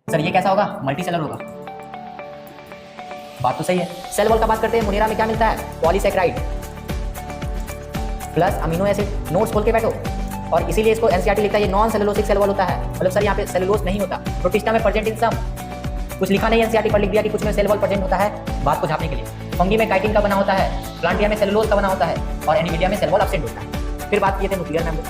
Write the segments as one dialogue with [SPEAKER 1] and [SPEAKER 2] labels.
[SPEAKER 1] Sir ये कैसा होगा? मल्टी सेलर होगा। बात तो सही है। सेल वॉल का बात करते हैं, मुनीरा में क्या मिलता है? Polysaccharide plus amino acid. Notes खोल के बैठो। और इसीलिए इसको एनसीईआरटी लिखता है ये नॉन सेलुलोसिक सेल वॉल होता है। मतलब सर यहाँ पे सेलुलोज नहीं होता। प्रोटिस्टा में प्रेजेंट इन सम, कुछ लिखा नहीं एनसीईआरटी पर लिख दिया कि कुछ में सेल वॉल प्रेजेंट होता है बात को झापने के लिए। फंगी में काइटिन का बना होता है, प्लांटिया में सेलुलोज का बना होता है और एनिमिडिया में सेल वॉल एब्सेंट होता है। फिर बात किए थे न्यूक्लियर मेम्ब्रेन।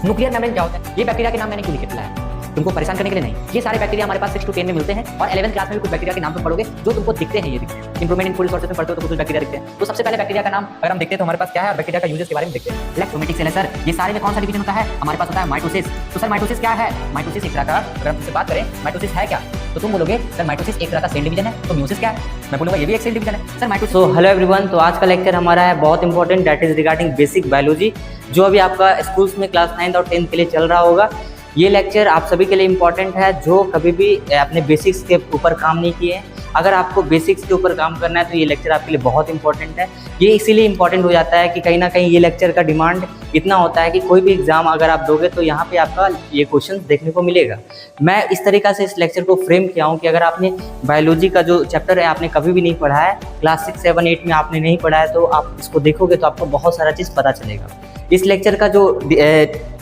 [SPEAKER 1] न्यूक्लियर मेम्ब्रेन क्या होता है? ये बैक्टीरिया के नाम मैंने क्यों लिख के लाया? तुमको परेशान करने के लिए नहीं। ये सारे बैक्टीरिया हमारे पास 6 to 10 में मिलते हैं और 11th क्लास में भी कुछ बैक्टीरिया के नाम तुम पढ़ोगे जो तुमको दिखते हैं। ये दिखते हैं इंप्रूवमेंट इन फूड रिसोर्सेज में पढ़ते हो तो कुछ बैक्टीरिया दिखते हैं। तो सबसे पहले बैक्टीरिया का नाम अगर हम देखते हैं तो हमारे पास क्या है, बैक्टीरिया का यूजेस के बारे में देखते हैं। इलेक्ट्रोमेटिक सेल है सर। ये सारे में कौन सा डिवीजन होता है? हमारे पास होता है माइटोसिस। तो सर माइटोसिस क्या है? माइटोसिस एक तरह का, अगर हम तुमसे बात करें माइटोसिस है क्या, तो तुम बोलोगे सर माइटोसिस एक तरह का सेल डिवीजन है। तो म्यूसिस क्या है? मैं बोलूंगा ये भी एक सेल डिवीजन है सर माइटोसिस।
[SPEAKER 2] तो हेलो एवरीवन, तो आज का लेक्चर हमारा है बहुत important, that is regarding basic biology, जो अभी आपका स्कूल्स में क्लास 9th और 10th के लिए चल रहा होगा। ये लेक्चर आप सभी के लिए इम्पॉर्टेंट है जो कभी भी अपने बेसिक्स के ऊपर काम नहीं किए हैं। अगर आपको बेसिक्स के ऊपर काम करना है तो ये लेक्चर आपके लिए बहुत इंपॉर्टेंट है। ये इसीलिए इम्पॉर्टेंट हो जाता है कि कहीं ना कहीं ये लेक्चर का डिमांड इतना होता है कि कोई भी एग्जाम अगर आप दोगे तो यहाँ पे आपका ये क्वेश्चन देखने को मिलेगा। मैं इस तरीक़ा से इस लेक्चर को फ्रेम किया हूँ कि अगर आपने बायोलॉजी का जो चैप्टर है आपने कभी भी नहीं पढ़ा है, क्लास 6, 7, 8 में आपने नहीं पढ़ा है, तो आप इसको देखोगे तो आपको बहुत सारा चीज़ पता चलेगा। इस लेक्चर का जो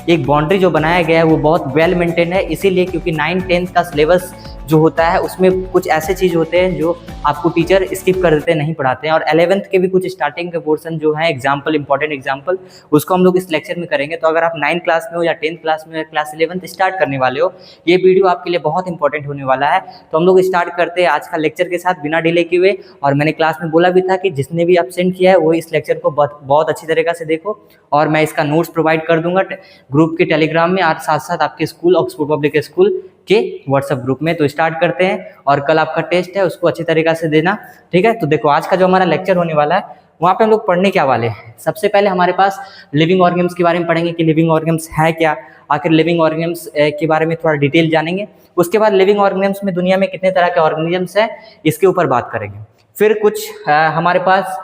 [SPEAKER 2] एक बाउंड्री जो बनाया गया है वो बहुत वेल मेंटेन है, इसीलिए क्योंकि 9th 10th का सिलेबस जो होता है उसमें कुछ ऐसे चीज़ होते हैं जो आपको टीचर स्किप कर देते हैं, नहीं पढ़ाते हैं। और 11th के भी कुछ स्टार्टिंग के पोर्शन जो है एग्जाम्पल, इंपॉर्टेंट एग्जाम्पल, उसको हम लोग इस लेक्चर में करेंगे। तो अगर आप 9th क्लास में हो या 10th क्लास में, क्लास 11th स्टार्ट करने वाले हो, ये वीडियो आपके लिए बहुत इंपॉर्टेंट होने वाला है। तो हम लोग स्टार्ट करते हैं आज का लेक्चर के साथ बिना डिले किए हुए। और मैंने क्लास में बोला भी था कि जिसने भी एब्सेंट किया है वो इस लेक्चर को बहुत अच्छी तरीके से देखो, और मैं इसका नोट्स प्रोवाइड कर दूंगा ग्रुप के टेलीग्राम में, और साथ साथ आपके स्कूल ऑक्सफोर्ड पब्लिक स्कूल के व्हाट्सएप ग्रुप में। तो स्टार्ट करते हैं, और कल आपका टेस्ट है उसको अच्छी तरीके से देना, ठीक है। तो देखो आज का जो हमारा लेक्चर होने वाला है वहाँ पे हम लोग पढ़ने क्या वाले हैं। सबसे पहले हमारे पास लिविंग ऑर्गेन्स के बारे में पढ़ेंगे कि लिविंग ऑर्गेन्स है क्या, आखिर लिविंग ऑर्गेन्स के बारे में थोड़ा डिटेल जानेंगे। उसके बाद लिविंग ऑर्गेन्स में दुनिया में कितने तरह के ऑर्गेनिजम्स हैं इसके ऊपर बात करेंगे। फिर कुछ हमारे पास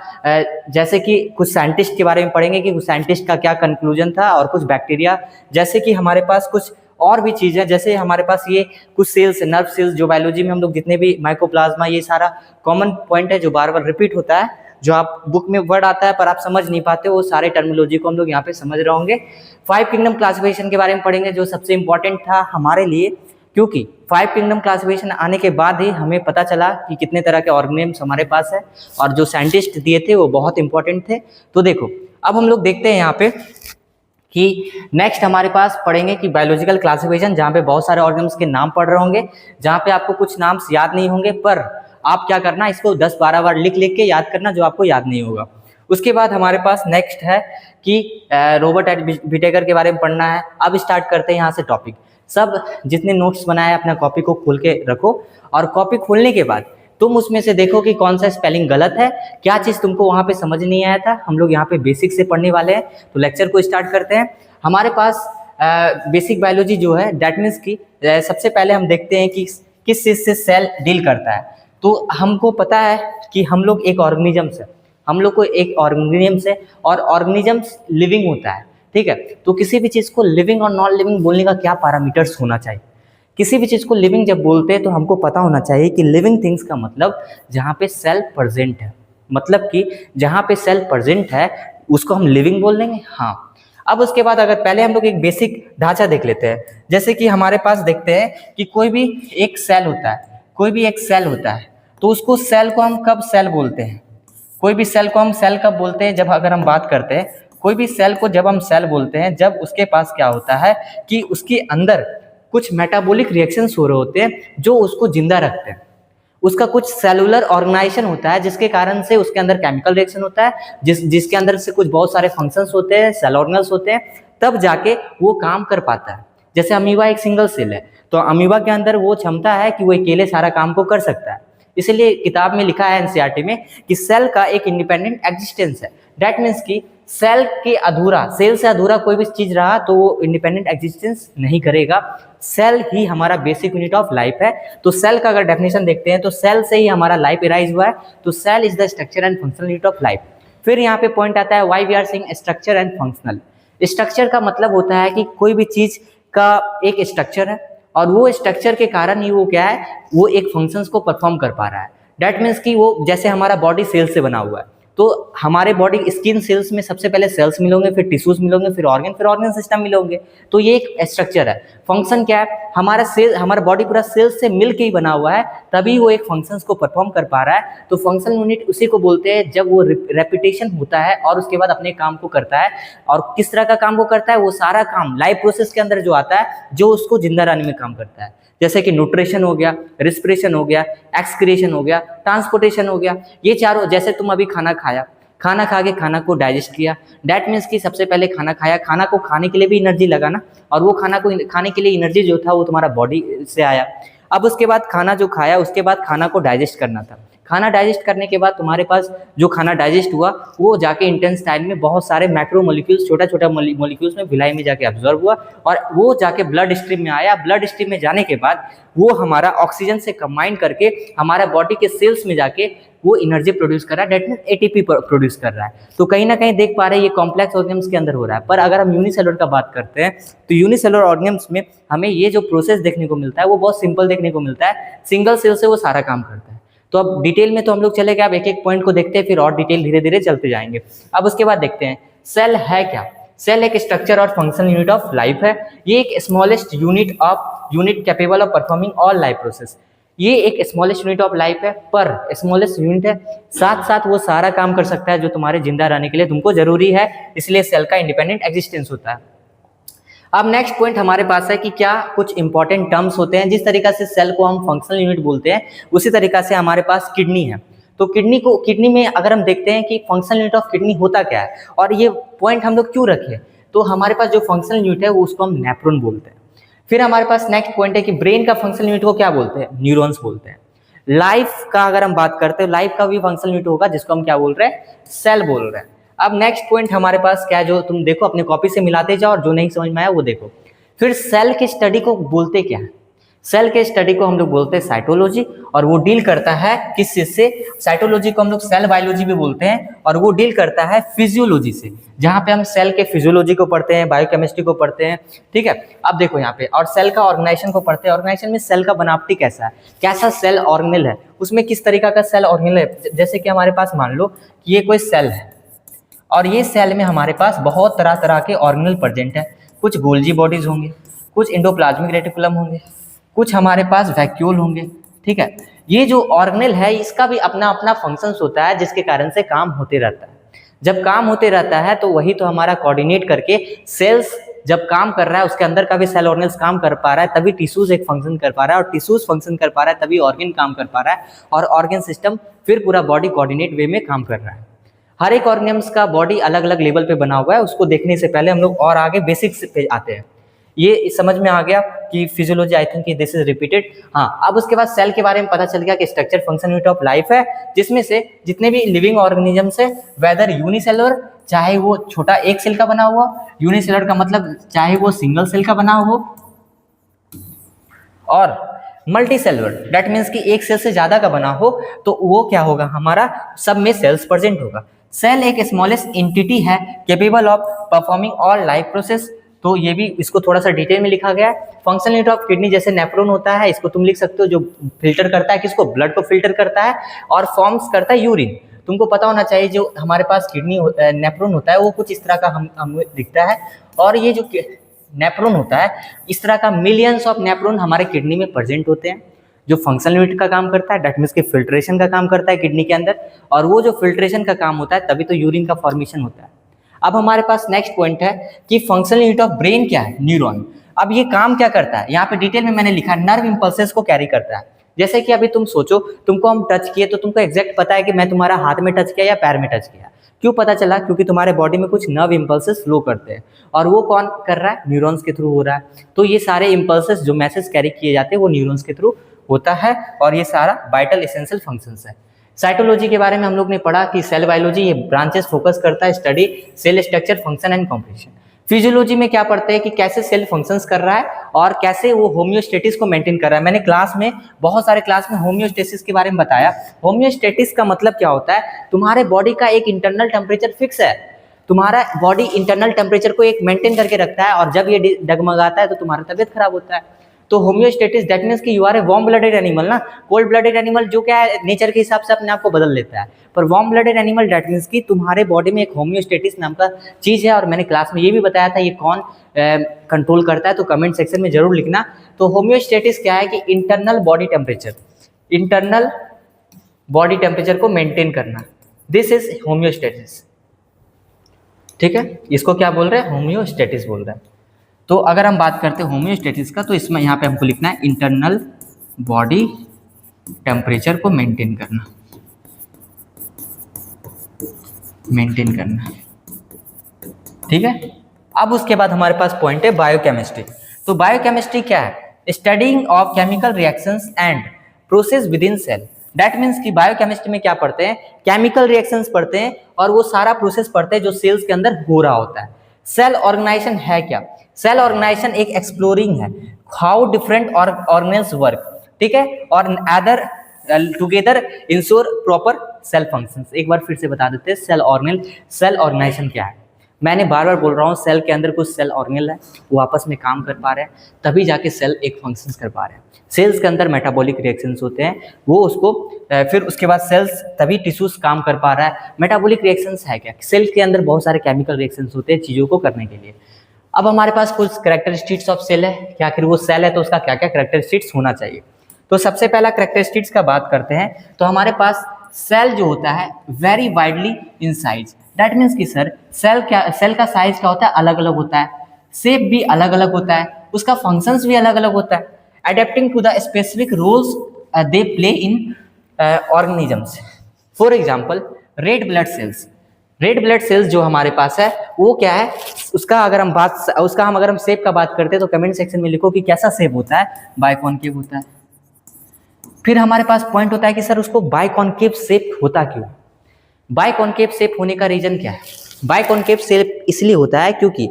[SPEAKER 2] जैसे कि कुछ साइंटिस्ट के बारे में पढ़ेंगे कि कुछ साइंटिस्ट का क्या कंक्लूजन था, और कुछ बैक्टीरिया, जैसे कि हमारे पास कुछ और भी चीज़ें, जैसे हमारे पास ये कुछ सेल्स, नर्व सेल्स, जो बायोलॉजी में हम लोग जितने भी माइकोप्लाज्मा, ये सारा कॉमन पॉइंट है जो बार बार रिपीट होता है, जो आप बुक में वर्ड आता है पर आप समझ नहीं पाते, वो सारे टर्मिनोलॉजी को हम लोग यहाँ पे समझ रहे होंगे। 5 किंगडम क्लासिफिकेशन के बारे में पढ़ेंगे जो सबसे इंपॉर्टेंट था हमारे लिए, क्योंकि 5 किंगडम क्लासिफिकेशन आने के बाद ही हमें पता चला कि कितने तरह के ऑर्गेनिजम्स हमारे पास है, और जो साइंटिस्ट दिए थे वो बहुत इंपॉर्टेंट थे। तो देखो अब हम लोग देखते हैं यहाँ पे कि नेक्स्ट हमारे पास पढ़ेंगे कि बायोलॉजिकल क्लासिफिकेशन, जहाँ पे बहुत सारे ऑर्गेनिजम्स के नाम पढ़ रहे होंगे, जहाँ पे आपको कुछ नाम याद नहीं होंगे, पर आप क्या करना, इसको 10-12 बार लिख लिख के याद करना जो आपको याद नहीं होगा। उसके बाद हमारे पास नेक्स्ट है कि रॉबर्ट विटेकर के बारे में पढ़ना है। अब स्टार्ट करते हैं यहाँ से टॉपिक। सब जितने नोट्स बनाए अपना कॉपी को खोल के रखो, और कॉपी खोलने के बाद तुम उसमें से देखो कि कौन सा स्पेलिंग गलत है, क्या चीज़ तुमको वहाँ पे समझ नहीं आया था। हम लोग यहाँ पे बेसिक से पढ़ने वाले हैं, तो लेक्चर को स्टार्ट करते हैं। हमारे पास बेसिक बायोलॉजी जो है, डैट मीन्स की सबसे पहले हम देखते हैं कि किस चीज़ से सेल डील करता है। तो हमको पता है कि हम लोग एक ऑर्गेनिजम्स है, हम लोग को एक ऑर्गेनिजम्स है, और ऑर्गेनिजम्स लिविंग होता है, ठीक है। तो किसी भी चीज़ को लिविंग और नॉन लिविंग बोलने का क्या पैरामीटर्स होना चाहिए। किसी भी चीज़ को लिविंग जब बोलते हैं तो हमको पता होना चाहिए कि लिविंग थिंग्स का मतलब जहाँ पे सेल प्रेजेंट है, मतलब कि जहाँ पे सेल प्रेजेंट है उसको हम लिविंग बोल देंगे। हाँ, अब उसके बाद अगर पहले हम लोग एक बेसिक ढांचा देख लेते हैं, जैसे कि हमारे पास देखते हैं कि कोई भी एक सेल होता है, कोई भी एक सेल होता है, तो उसको सेल को हम कब सेल बोलते हैं, कोई भी सेल को हम सेल कब बोलते हैं, जब अगर हम बात करते हैं कोई भी सेल को जब हम सेल बोलते हैं, जब उसके पास क्या होता है कि उसके अंदर कुछ मेटाबॉलिक रिएक्शंस हो रहे होते हैं जो उसको जिंदा रखते हैं। उसका कुछ सेलुलर ऑर्गेनाइजेशन होता है जिसके कारण से उसके अंदर केमिकल रिएक्शन होता है, जिसके अंदर से कुछ बहुत सारे फंक्शंस होते हैं, सेल ऑर्गेनल्स होते हैं, तब जाके वो काम कर पाता है। जैसे अमीबा एक सिंगल सेल है, तो अमीबा के अंदर वो क्षमता है कि वो अकेले सारा काम को कर सकता है। इसलिए किताब में लिखा है एनसीईआरटी में कि सेल का एक इंडिपेंडेंट एग्जिस्टेंस है। दैट मीन्स कि सेल के अधूरा, सेल से अधूरा कोई भी चीज रहा तो वो इंडिपेंडेंट एग्जिस्टेंस नहीं करेगा। सेल ही हमारा बेसिक यूनिट ऑफ लाइफ है। तो सेल का अगर डेफिनेशन देखते हैं तो सेल से ही हमारा लाइफ एराइज हुआ है। तो cell is the structure and functional unit of life. फिर यहाँ पे पॉइंट आता है why we are saying structure and functional. Structure का मतलब होता है कि कोई भी चीज का एक स्ट्रक्चर है, और वो स्ट्रक्चर के कारण ही वो क्या है, वो एक फंक्शंस को परफॉर्म कर पा रहा है। डैट मीन्स कि वो जैसे हमारा बॉडी सेल से बना हुआ है, तो हमारे बॉडी स्किन सेल्स में सबसे पहले सेल्स मिलोगे, फिर टिश्यूज मिलोगे, फिर ऑर्गन सिस्टम मिलोगे। तो ये एक स्ट्रक्चर है। फंक्शन क्या है, हमारा बॉडी पूरा सेल्स से मिल के ही बना हुआ है, तभी वो एक फंक्शंस को परफॉर्म कर पा रहा है। तो फंक्शनल यूनिट उसी को बोलते हैं जब वो रेपिटेशन होता है और उसके बाद अपने काम को करता है। और किस तरह का काम को करता है, वो सारा काम लाइफ प्रोसेस के अंदर जो आता है, जो उसको जिंदा रहने में काम करता है, जैसे कि न्यूट्रिशन हो गया, रिस्पिरेशन हो गया, एक्सक्रीशन हो गया, ट्रांसपोर्टेशन हो गया। ये चारों, जैसे तुम अभी खाना खाया, खाना खा के खाना को डाइजेस्ट किया, डैट मीन्स कि सबसे पहले खाना खाया, खाना को खाने के लिए भी एनर्जी लगा ना, और वो खाना को खाने के लिए एनर्जी जो था वो तुम्हारा बॉडी से आया। अब उसके बाद खाना जो खाया, उसके बाद खाना को डाइजेस्ट करना था। खाना डाइजेस्ट करने के बाद तुम्हारे पास जो खाना डाइजेस्ट हुआ, वो जाके इंटेस्टाइन में बहुत सारे मैक्रो मॉलिक्यूल्स, छोटा छोटा मॉलिक्यूल्स में विलाई में जाके ऑब्जर्व हुआ, और वो जाके ब्लड स्ट्रीम में आया। ब्लड स्ट्रीम में जाने के बाद वो हमारा ऑक्सीजन से कंबाइन करके हमारा बॉडी के सेल्स में जाके वो एनर्जी प्रोड्यूस कर रहा है, डेट मीन एटीपी प्रोड्यूस कर रहा है। तो कहीं ना कहीं देख पा रहे हैं ये कॉम्प्लेक्स ऑर्गेनिम्स के अंदर हो रहा है। पर अगर हम यूनिसेलुलर का बात करते हैं, तो यूनिसेलुलर ऑर्गेनिम्स में हमें ये जो प्रोसेस देखने को मिलता है वो बहुत सिंपल देखने को मिलता है। सिंगल सेल से वो सारा काम करता है। तो अब डिटेल में तो हम लोग चले गए, अब एक एक पॉइंट को देखते हैं, फिर और डिटेल धीरे धीरे चलते जाएंगे। अब उसके बाद देखते हैं सेल है क्या। सेल एक स्ट्रक्चर और फंक्शनल यूनिट ऑफ लाइफ है। ये एक smallest unit capable of performing all life process. ये एक स्मॉलेस्ट यूनिट ऑफ लाइफ है, पर स्मॉलेस्ट यूनिट है, साथ साथ वो सारा काम कर सकता है जो तुम्हारे जिंदा रहने के लिए तुमको जरूरी है। इसलिए सेल का इंडिपेंडेंट एग्जिस्टेंस होता है। अब नेक्स्ट पॉइंट हमारे पास है कि क्या कुछ इंपॉर्टेंट टर्म्स होते हैं। जिस तरीका से सेल को हम फंक्शनल यूनिट बोलते हैं, उसी तरीका से हमारे पास किडनी है। तो किडनी में अगर हम देखते हैं कि फंक्शनल यूनिट ऑफ किडनी होता क्या है, और ये पॉइंट हम लोग क्यों रखें, तो हमारे पास जो फंक्शनल यूनिट है वो उसको हम नेफ्रॉन बोलते हैं। फिर हमारे पास नेक्स्ट पॉइंट है कि ब्रेन का फंक्शनल यूनिट को क्या बोलते हैं, न्यूरॉन्स बोलते हैं। लाइफ का अगर हम बात करते हैं, लाइफ का भी फंक्शनल यूनिट होगा जिसको हम क्या बोल रहे हैं, सेल बोल रहे हैं। अब नेक्स्ट पॉइंट हमारे पास क्या है, जो तुम देखो अपने कॉपी से मिलाते जाओ, और जो नहीं समझ में आया वो देखो। फिर सेल के स्टडी को बोलते क्या है, सेल के स्टडी को हम लोग बोलते हैं साइटोलॉजी, और वो डील करता है किस चीज से, साइटोलॉजी को हम लोग सेल बायोलॉजी भी बोलते हैं, और वो डील करता है फिजियोलॉजी से, जहां पे हम सेल के फिजियोलॉजी को पढ़ते हैं, बायोकेमिस्ट्री को पढ़ते हैं। ठीक है, अब देखो यहाँ पे, और सेल का ऑर्गेनाइजेशन को पढ़ते हैं। ऑर्गेनाइजेशन में सेल का बनावटी कैसा है, कैसा सेल ऑर्गेनेल है, उसमें किस तरीका का सेल ऑर्गेनेल है। जैसे कि हमारे पास मान लो कि ये कोई सेल है, और ये सेल में हमारे पास बहुत तरह तरह के ऑर्गेनेल प्रेजेंट है। कुछ गोल्जी बॉडीज होंगे, कुछ एंडोप्लाज्मिक रेटिकुलम होंगे, कुछ हमारे पास वैक्यूल होंगे। ठीक है, ये जो ऑर्गेनेल है इसका भी अपना अपना फंक्शंस होता है, जिसके कारण से काम होते रहता है। जब काम होते रहता है तो वही तो हमारा कोऑर्डिनेट करके सेल्स जब काम कर रहा है, उसके अंदर का भी सेल ऑर्गेनल्स काम कर पा रहा है, तभी टिश्यूज एक फंक्शन कर पा रहा है, और टिश्यूज फंक्शन कर पा रहा है तभी ऑर्गन काम कर पा रहा है, और ऑर्गन सिस्टम फिर पूरा बॉडी कोऑर्डिनेट वे में काम कर रहा है। हर एक ऑर्गेनिम्स का बॉडी अलग अलग लेवल पे बना हुआ है। उसको देखने से पहले हम लोग और आगे बेसिक्स पे आते हैं। ये समझ में आ गया कि physiology, I think this is repeated. हाँ, अब उसके बाद सेल के बारे में पता चल गया कि structure function unit of life है, जिसमें से जितने भी लिविंग ऑर्गेनिजम्स है, वेदर यूनिसेलुलर, चाहे वो छोटा एक सेल का बना हुआ, यूनिसेलुलर का मतलब चाहे वो सिंगल सेल का बना हो, और मल्टी सेलुलर, दैट मीन्स कि एक सेल से ज्यादा का बना हो, तो वो क्या होगा, हमारा सब में सेल्स प्रेजेंट होगा। सेल एक स्मॉलेस्ट एंटिटी है capable of performing all life process. तो ये भी, इसको थोड़ा सा डिटेल में लिखा गया है। फंक्शनल यूनिट ऑफ किडनी जैसे नेफ्रॉन होता है, इसको तुम लिख सकते हो, जो फिल्टर करता है किसको, ब्लड को फिल्टर करता है, और फॉर्म्स करता है यूरिन। तुमको पता होना चाहिए जो हमारे पास किडनी नेफ्रॉन होता है वो कुछ इस तरह का हमें दिखता है, और ये जो नेफ्रॉन होता है इस तरह का मिलियंस ऑफ नेफ्रॉन हमारे किडनी में प्रेजेंट होते हैं, जो फंक्शनल यूनिट का काम करता है, डेट मीन्स के फिल्ट्रेशन का काम करता है किडनी के अंदर, और वो जो फिल्ट्रेशन का काम होता है तभी तो यूरिन का फॉर्मेशन होता है। अब हमारे पास नेक्स्ट पॉइंट है कि फंक्शनल यूनिट ऑफ ब्रेन क्या है, न्यूरॉन। अब ये काम क्या करता है, यहाँ पे डिटेल में मैंने लिखा, नर्व इंपल्सेस को कैरी करता है। जैसे कि अभी तुम सोचो, तुमको हम टच किए तो तुमको एग्जैक्ट पता है कि मैं तुम्हारा हाथ में टच किया या पैर में टच किया। क्यों पता चला, क्योंकि तुम्हारे बॉडी में कुछ नर्व इंपल्सेस फ्लो करते हैं, और वो कौन कर रहा है, न्यूरॉन्स के थ्रू हो रहा है। तो ये सारे इंपल्सेस जो मैसेज कैरी किए जाते हैं वो न्यूरॉन्स के थ्रू होता है, और ये सारा वाइटल एसेंशियल फंक्शंस है। साइटोलॉजी के बारे में हम लोग ने पढ़ा कि सेल बायोलॉजी ये ब्रांचेस फोकस करता है study cell structure, function and composition. Physiology में क्या पढ़ते हैं कि कैसे सेल फंक्शंस कर रहा है और कैसे वो होम्योस्टेटिस को मेंटेन कर रहा है। मैंने क्लास में, बहुत सारे क्लास में होम्योस्टेसिस के बारे में बताया। होम्योस्टेटिस का मतलब क्या होता है, तुम्हारे बॉडी का एक इंटरनल टेम्परेचर फिक्स है, तुम्हारा बॉडी इंटरनल टेम्परेचर को एक मेंटेन करके रखता है, और जब ये डगमगाता है तो तुम्हारा तबियत खराब होता है। तो होम्योस्टेटिस दैट मीन्स कि you are a warm blooded animal ना, कोल्ड ब्लडेड एनिमल जो क्या है नेचर के हिसाब से अपने आप को बदल लेता है, पर warm blooded animal that means कि तुम्हारे बॉडी में एक होम्योस्टेटिस नाम का चीज़ है, और मैंने क्लास में ये भी बताया था ये कौन कंट्रोल करता है, तो कमेंट सेक्शन में जरूर लिखना। तो होम्योस्टेटिस क्या है कि इंटरनल बॉडी टेम्परेचर को मेंटेन करना, दिस इज होम्योस्टेटिस। ठीक है, इसको क्या बोल रहे हैं, होम्योस्टेटिस बोल रहे हैं। तो अगर हम बात करते हैं होम्योस्टेटिस का, तो इसमें यहाँ पे हमको लिखना है इंटरनल बॉडी टेम्परेचर को मेंटेन करना, ठीक है। अब उसके बाद हमारे पास पॉइंट है बायोकेमिस्ट्री। तो बायोकेमिस्ट्री क्या है, studying of chemical reactions and process within cell. That means कि बायोकेमिस्ट्री में क्या पढ़ते हैं, केमिकल रिएक्शंस पढ़ते हैं और वो सारा प्रोसेस पढ़ते हैं जो सेल्स के अंदर हो रहा होता है। सेल ऑर्गेनाइजेशन है क्या, सेल ऑर्गेनाइजेशन एक एक्सप्लोरिंग है हाउ डिफरेंट ऑर्गेनेल्स वर्क, ठीक है, और other together ensure proper cell functions. एक बार फिर से बता देते हैं सेल ऑर्गेनाइजेशन क्या है। मैंने बार बार बोल रहा हूँ, सेल के अंदर कुछ सेल ऑर्गेनेल है, वो आपस में काम कर पा रहे हैं, तभी जाके सेल एक फंक्शंस कर पा रहे हैं। सेल्स के अंदर मेटाबॉलिक रिएक्शंस होते हैं, वो उसको फिर उसके बाद सेल्स तभी टिश्यूज काम कर पा रहा है। मेटाबॉलिक रिएक्शंस है क्या, सेल के अंदर बहुत सारे केमिकल रिएक्शंस होते हैं चीज़ों को करने के लिए। अब हमारे पास कुछ कैरेक्टरिस्टिक्स ऑफ सेल है कि आखिर वो सेल है तो उसका क्या क्या कैरेक्टरिस्टिक्स होना चाहिए। तो सबसे पहला कैरेक्टरिस्टिक्स का बात करते हैं, तो हमारे पास सेल जो होता है very widely in size. That means कि सर सेल का साइज क्या होता है, अलग अलग होता है, शेप भी अलग अलग होता है, उसका फंक्शंस भी अलग अलग होता है, adapting to the specific roles they play in organisms. For example red blood cells जो हमारे पास है वो क्या है, उसका अगर हम शेप का बात करते हैं तो कमेंट सेक्शन में लिखो कि कैसा शेप होता है, बाइकॉनकेव होता है। फिर हमारे पास पॉइंट होता है कि सर उसको बाइकॉनकेव शेप होता क्यों, बाइकॉनकेव शेप होने का रीजन क्या है। बाइकॉनकेव शेप इसलिए होता है क्योंकि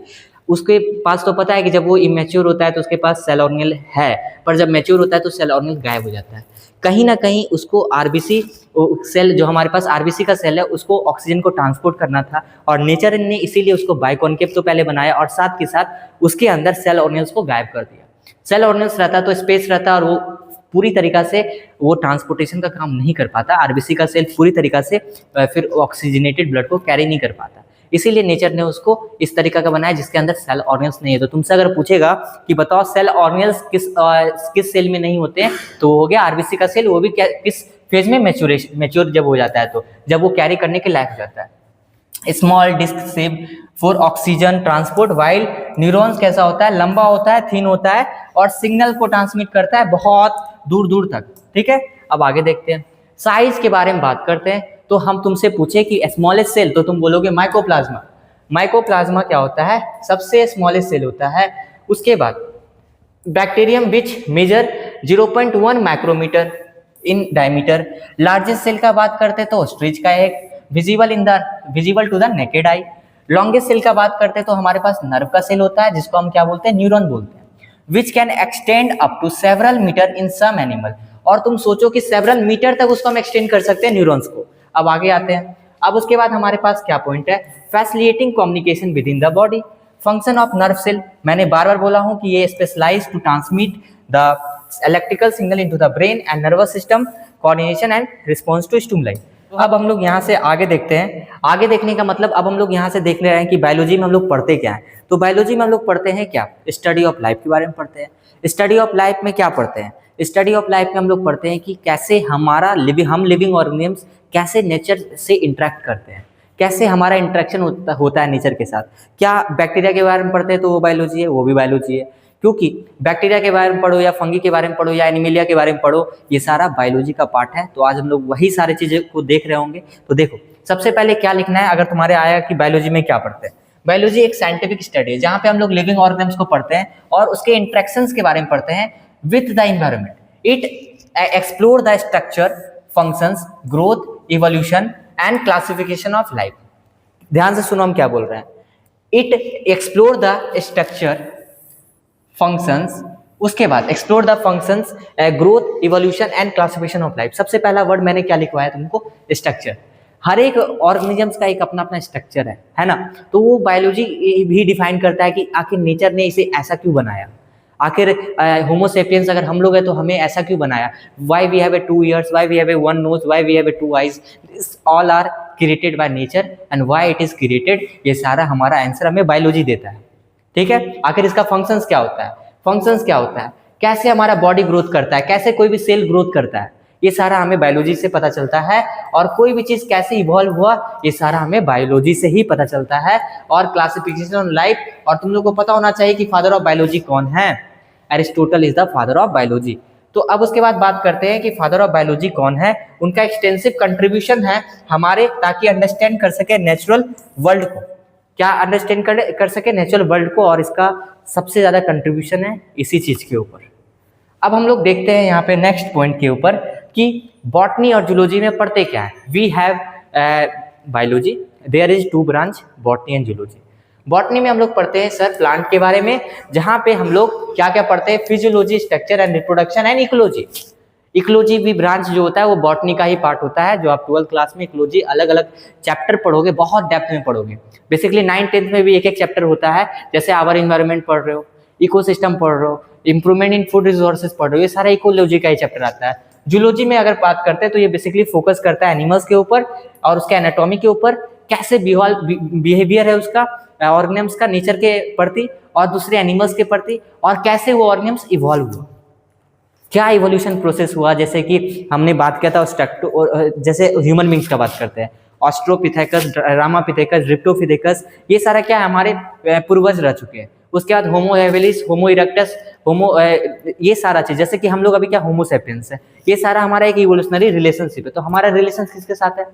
[SPEAKER 2] उसके पास तो पता है कि जब वो इमेच्योर होता है तो उसके पास सेल ऑर्गेनेल है, पर जब मैच्योर होता है तो सेल ऑर्गेनेल गायब हो जाता है। कहीं ना कहीं उसको आरबीसी सेल, जो हमारे पास आरबीसी का सेल है, उसको ऑक्सीजन को ट्रांसपोर्ट करना था और नेचर ने इसीलिए उसको बाइकॉनकेव तो पहले बनाया और साथ के साथ उसके अंदर सेल ऑर्गेनेल्स को गायब कर दिया। सेल ऑर्गेनेल्स रहता तो स्पेस रहता और वो पूरी तरीका से वो ट्रांसपोर्टेशन का काम नहीं कर पाता। आरबीसी का सेल पूरी तरीका से फिर ऑक्सीजनेटेड ब्लड को कैरी नहीं कर पाता, इसीलिए नेचर ने उसको इस तरीका का बनाया जिसके अंदर सेल ऑर्गेनेल्स नहीं है। तो तुमसे अगर पूछेगा कि बताओ सेल ऑर्गेनेल्स किस सेल में नहीं होते हैं, तो हो गया आरबीसी का सेल, वो भी किस फेज में, मैच्योर जब हो जाता है, तो जब वो कैरी करने के लायक हो जाता है। Small disc shape for oxygen transport, while neurons कैसा होता है, लंबा होता है, थिन होता है और सिग्नल को ट्रांसमिट करता है बहुत दूर दूर तक। ठीक है, अब आगे देखते हैं, साइज के बारे में बात करते हैं। तो हम तुमसे पूछे कि स्मॉलेस्ट सेल, तो तुम बोलोगे माइकोप्लाज्मा। माइकोप्लाज्मा क्या होता है, सबसे स्मॉलेस्ट सेल होता है। उसके बाद bacterium which measure 0.1 micrometre in diameter. Largest cell का बात करते हैं तो ऑस्ट्रिच का एक visible to the naked eye. Longest cell का बात करते हैं तो हमारे पास नर्व का सेल होता है जिसको हम क्या बोलते हैं, न्यूरॉन बोलते हैं। Which can extend up to several metre in some animal, और तुम सोचो कि सेवरल मीटर तक उसको हम एक्सटेंड कर सकते हैं न्यूरॉन्स को। अब आगे आते हैं, अब उसके बाद हमारे पास क्या पॉइंट है, facilitating communication within the body. Function of nerve cell, मैंने बार बार बोला हूं कि ये specialise to transmit the electrical signal into the brain and nervous system, coordination and response to stimuli. अब हम लोग यहाँ से आगे देखते हैं। आगे देखने का मतलब अब हम लोग यहाँ से देख रहे हैं कि बायोलॉजी में हम लोग पढ़ते क्या है। तो बायोलॉजी में हम लोग पढ़ते हैं क्या, स्टडी ऑफ लाइफ के बारे में पढ़ते हैं। स्टडी ऑफ लाइफ में क्या पढ़ते हैं, स्टडी ऑफ लाइफ में हम लोग पढ़ते हैं कि कैसे हम लिविंग ऑर्गेनिजम्स कैसे नेचर से इंटरेक्ट करते हैं, कैसे हमारा इंटरेक्शन होता है नेचर के साथ। क्या बैक्टीरिया के बारे में पढ़ते हैं तो वो बायोलॉजी है, वो भी बायोलॉजी है, क्योंकि बैक्टीरिया के बारे में पढ़ो या फंगी के बारे में पढ़ो या एनिमिलिया के बारे में पढ़ो, ये सारा बायोलॉजी का पार्ट है। तो आज हम लोग वही सारी चीज़ें को देख रहे होंगे। तो देखो, सबसे पहले क्या लिखना है, अगर तुम्हारे आया कि बायोलॉजी में क्या पढ़ते हैं। बायोलॉजी एक साइंटिफिक स्टडी है जहाँ पे हम लोग लिविंग ऑर्गेनिजम्स को पढ़ते हैं और उसके इंटरेक्शंस के बारे में पढ़ते हैं with the environment. It explore the structure, functions, growth, evolution and classification of life. ध्यान से सुनो हम क्या बोल रहे हैं। It explore the structure, functions, उसके बाद explore the functions, growth, evolution and classification of life. सबसे पहला वर्ड मैंने क्या लिखवाया तुमको, स्ट्रक्चर। हर एक ऑर्गेनिजम्स का एक अपना अपना स्ट्रक्चर है ना। तो वो बायोलॉजी भी डिफाइन करता है कि आखिर नेचर ने इसे ऐसा क्यों बनाया। आखिर होमोसेपियंस अगर हम लोग हैं तो हमें ऐसा क्यों बनाया? Why we have a 2 ears, why we have a 1 nose, why we have a 2 eyes, this all are created by nature and why it is created, ये सारा हमारा आंसर हमें बायोलॉजी देता है। ठीक है, आखिर इसका फंक्शंस क्या होता है? फंक्शंस क्या होता है, कैसे हमारा बॉडी ग्रोथ करता है, कैसे कोई भी सेल ग्रोथ करता है, ये सारा हमें बायोलॉजी से पता चलता है। और कोई भी चीज कैसे इवॉल्व हुआ, ये सारा हमें बायोलॉजी से ही पता चलता है। और क्लासिफिकेशन ऑफ लाइफ, और तुम लोग को पता होना चाहिए कि फादर ऑफ बायोलॉजी कौन है? Aristotle is the father of biology. तो अब उसके बाद बात करते हैं कि फादर ऑफ बायोलॉजी कौन है। उनका एक्सटेंसिव कंट्रीब्यूशन है हमारे, ताकि अंडरस्टैंड कर सके नेचुरल वर्ल्ड को, क्या अंडरस्टैंड कर सके नेचुरल वर्ल्ड को, और इसका सबसे ज्यादा कंट्रीब्यूशन है इसी चीज के ऊपर। अब हम लोग देखते हैं यहाँ पे नेक्स्ट पॉइंट के ऊपर कि बॉटनी और जूलॉजी में पढ़ते क्या है। We have biology, there is 2 branch, botany and zoology. Botany में हम लोग पढ़ते हैं सर प्लांट के बारे में, जहाँ पे हम लोग क्या क्या पढ़ते हैं, physiology, structure and reproduction and ecology. Ecology भी ब्रांच जो होता है वो बॉटनी का ही पार्ट होता है, जो आप 12th क्लास में इकोलॉजी अलग अलग चैप्टर पढ़ोगे, बहुत डेप्थ में पढ़ोगे। बेसिकली 9th 10th में भी एक एक चैप्टर होता है, जैसे आवर एनवायरनमेंट पढ़ रहे हो, इकोसिस्टम पढ़ रहे हो, इंप्रूवमेंट इन फूड रिसोर्सेज पढ़ रहे हो, ये सारा इकोलॉजी का ही चैप्टर आता है। जूलॉजी में अगर बात करते हैं तो ये बेसिकली फोकस करता है एनिमल्स के ऊपर और उसके एनाटॉमी के ऊपर, कैसे बिहेवियर है उसका, ऑर्गेनिम्स का नेचर के प्रति और दूसरे एनिमल्स के प्रति, और कैसे वो ऑर्गेनिम्स इवॉल्व हुआ, क्या इवोल्यूशन प्रोसेस हुआ। जैसे कि हमने बात किया था जैसे ह्यूमन बींग्स का बात करते हैं, ऑस्ट्रोपिथेकस, रामापिथेकस, रिप्टोपिथेकस, ये सारा क्या है, हमारे पूर्वज रह चुके हैं। उसके बाद होमो हेबिलिस, होमो इरेक्टस, ये सारा चीज, जैसे कि हम लोग अभी क्या होमो सेपियंस है, ये सारा हमारा एक इवोल्यूशनरी रिलेशनशिप है। तो हमारा रिलेशन किसके साथ है?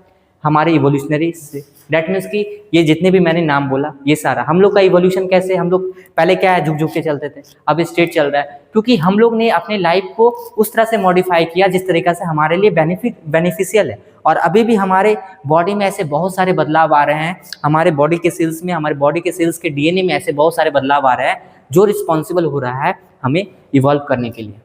[SPEAKER 2] हमारे इवोल्यूशनरी से। दैट मीन्स कि ये जितने भी मैंने नाम बोला, ये सारा हम लोग का इवोल्यूशन कैसे, हम लोग पहले क्या है, झुक झुक के चलते थे, अब स्ट्रेट चल रहा है, क्योंकि हम लोग ने अपने लाइफ को उस तरह से मॉडिफाई किया जिस तरीका से हमारे लिए बेनिफिशियल है। और अभी भी हमारे बॉडी में ऐसे बहुत सारे बदलाव आ रहे हैं, हमारे बॉडी के सेल्स में, हमारे बॉडी के सेल्स के डीएनए में ऐसे बहुत सारे बदलाव आ रहे हैं जो रिस्पॉन्सिबल हो रहा है हमें इवॉल्व करने के लिए।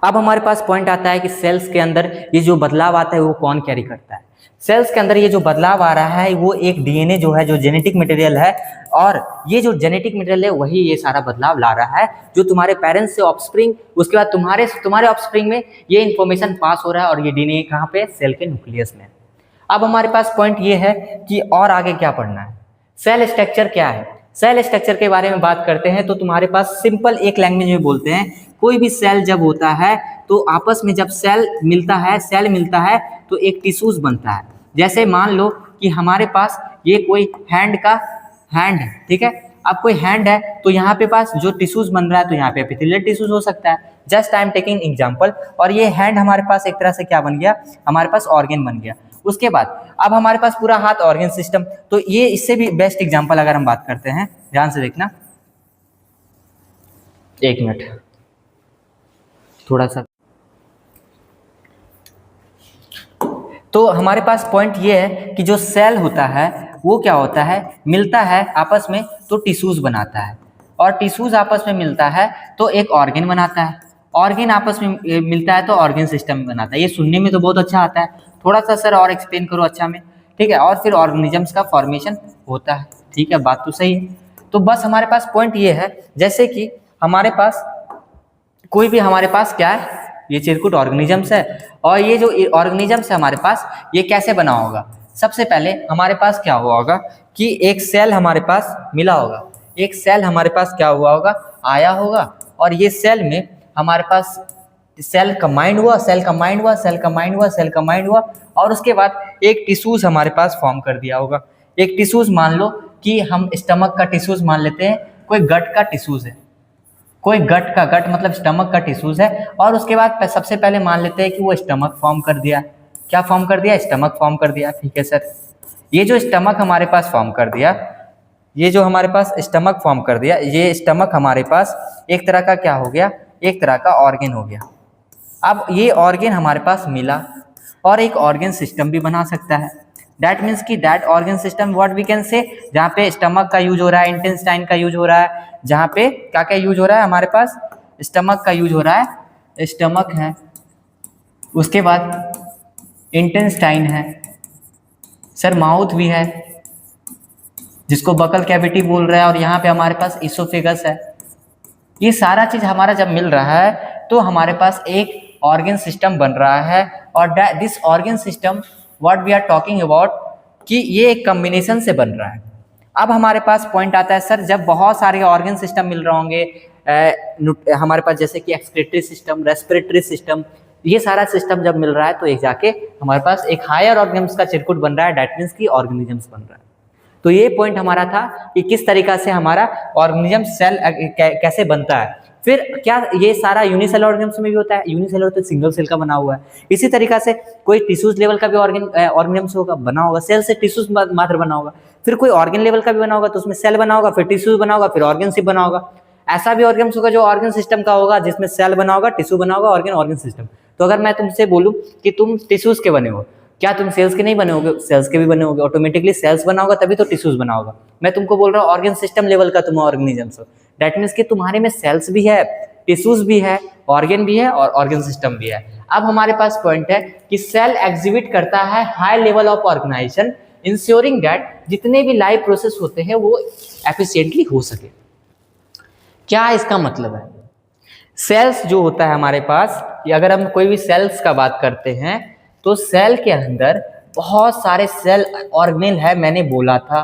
[SPEAKER 2] अब हमारे पास पॉइंट आता है कि सेल्स के अंदर ये जो बदलाव आता है वो कौन कैरी करता है। सेल्स के अंदर ये जो बदलाव आ रहा है वो एक डीएनए जो है, जो जेनेटिक मटेरियल है, और ये जो जेनेटिक मटेरियल है वही ये सारा बदलाव ला रहा है, जो तुम्हारे पेरेंट्स से ऑफस्प्रिंग, उसके बाद तुम्हारे ऑफस्प्रिंग में ये इन्फॉर्मेशन पास हो रहा है, और ये डीएनए कहाँ पे, सेल के न्यूक्लियस में। अब हमारे पास पॉइंट ये है कि और आगे क्या पढ़ना है, सेल स्ट्रक्चर क्या है। सेल स्ट्रक्चर के बारे में बात करते हैं तो तुम्हारे पास सिंपल एक लैंग्वेज में बोलते हैं, कोई भी सेल जब होता है तो आपस में जब सेल मिलता है तो एक टिश्यूज बनता है। जैसे मान लो कि हमारे पास ये कोई हैंड है, ठीक है, अब कोई हैंड है तो यहाँ पे पास जो टिश्यूज बन रहा है, तो यहाँ पे एपिथेलियल टिश्यूज हो सकता है, just I am taking example. और ये हैंड हमारे पास एक तरह से क्या बन गया, हमारे पास ऑर्गन बन गया। उसके बाद अब हमारे पास पूरा हाथ ऑर्गन सिस्टम, तो ये इससे भी बेस्ट एग्जांपल अगर हम बात करते हैं, ध्यान से देखना, एक मिनट थोड़ा सा। तो हमारे पास पॉइंट ये है कि जो सेल होता है वो क्या होता है, मिलता है आपस में तो टिश्यूज बनाता है, और टिश्यूज आपस में मिलता है तो एक ऑर्गन बनाता है, ऑर्गन आपस में मिलता है तो ऑर्गन सिस्टम बनाता है। ये सुनने में तो बहुत अच्छा आता है, थोड़ा सा सर और एक्सप्लेन करो अच्छा में, ठीक है। और फिर ऑर्गेनिजम्स का फॉर्मेशन होता है, ठीक है, बात तो सही है। तो बस हमारे पास पॉइंट ये है, जैसे कि हमारे पास कोई भी हमारे पास क्या है, ये चिरकुट ऑर्गेनिजम्स है, और ये जो ऑर्गेनिजम्स है हमारे पास, ये कैसे बना होगा। सबसे पहले हमारे पास क्या हुआ होगा कि एक सेल हमारे पास मिला होगा, एक सेल हमारे पास क्या हुआ होगा, आया होगा, और ये सेल में हमारे पास सेल कंबाइंड हुआ, और उसके बाद एक टिश्यूज हमारे पास फॉर्म कर दिया होगा। एक टिश्यूज मान लो कि हम स्टमक का टिश्यूज मान लेते हैं, कोई गट का टिश्यूज है, कोई गट मतलब स्टमक का टिश्यूज है, और उसके बाद सबसे पहले मान लेते हैं कि वो स्टमक फॉर्म कर दिया। क्या फॉर्म कर दिया, स्टमक फॉर्म कर दिया, ठीक है सर। ये जो स्टमक हमारे पास फॉर्म कर दिया, ये जो हमारे पास स्टमक फॉर्म कर दिया, ये स्टमक हमारे पास एक तरह का क्या हो गया, एक तरह का ऑर्गन हो गया। अब ये ऑर्गन हमारे पास मिला और एक ऑर्गन सिस्टम भी बना सकता है। दैट मीन्स कि that organ system what we can say, जहाँ पे स्टमक का यूज हो रहा है, इंटेस्टाइन का यूज हो रहा है, जहाँ पे क्या क्या यूज हो रहा है, हमारे पास स्टमक का यूज हो रहा है, स्टमक है, उसके बाद इंटेस्टाइन है, सर माउथ भी है जिसको बकल कैविटी बोल रहा है, और यहाँ पे हमारे पास इसोफेगस है, ये सारा चीज हमारा जब मिल रहा है तो हमारे पास एक ऑर्गन सिस्टम बन रहा है, और this organ system what we are talking about कि ये एक कॉम्बिनेशन से बन रहा है। अब हमारे पास पॉइंट आता है सर, जब बहुत सारे ऑर्गन सिस्टम मिल रहे होंगे हमारे पास, जैसे कि एक्सक्रीटरी सिस्टम, रेस्पिरेटरी सिस्टम, ये सारा सिस्टम जब मिल रहा है तो एक जाके हमारे पास एक हायर ऑर्गन्स का चिरकुट बन रहा है, दैट मीन्स की ऑर्गेनिजम्स बन रहा है। तो ये पॉइंट हमारा था कि किस तरीका से हमारा ऑर्गेनिज्म सेल कैसे बनता है। फिर क्या ये सारा यूनिसेलर ऑर्गेनिज्म में भी होता है? यूनिसेलर तो सिंगल सेल का बना हुआ है। इसी तरीका से कोई टिश्यूज लेवल का भी ऑर्गेनिज्म होगा, बना होगा, सेल से टिश्यूज मात्र बना होगा। फिर कोई ऑर्गन लेवल का भी बना होगा तो उसमें सेल बना होगा, फिर टिश्यूज बना होगा, फिर ऑर्गनशिप बना होगा। ऐसा भी ऑर्गन होगा जो ऑर्गन सिस्टम का होगा, जिसमें सेल बना होगा, टिश्यू बना होगा, ऑर्गन सिस्टम। तो अगर मैं तुमसे बोलूं कि तुम टिश्यूज के बने हो, क्या तुम सेल्स के नहीं बने होगे? सेल्स के भी बने होगे। ऑटोमेटिकली सेल्स बना होगा तभी तो टिश्यूज बना होगा। मैं तुमको बोल रहा हूँ ऑर्गन सिस्टम लेवल का तुम ऑर्गेनिजम्स हो, दैट मीन्स कि तुम्हारे में सेल्स भी है, टिश्यूज भी है, ऑर्गन भी है और ऑर्गन सिस्टम भी है। अब हमारे पास पॉइंट है कि सेल एग्जिबिट करता है high level of organisation, ensuring that जितने भी लाइव प्रोसेस होते हैं वो एफिशिएंटली हो सके। क्या इसका मतलब है? सेल्स जो होता है हमारे पास, अगर हम कोई भी सेल्स का बात करते हैं तो सेल के अंदर बहुत सारे सेल ऑर्गेनेल है। मैंने बोला था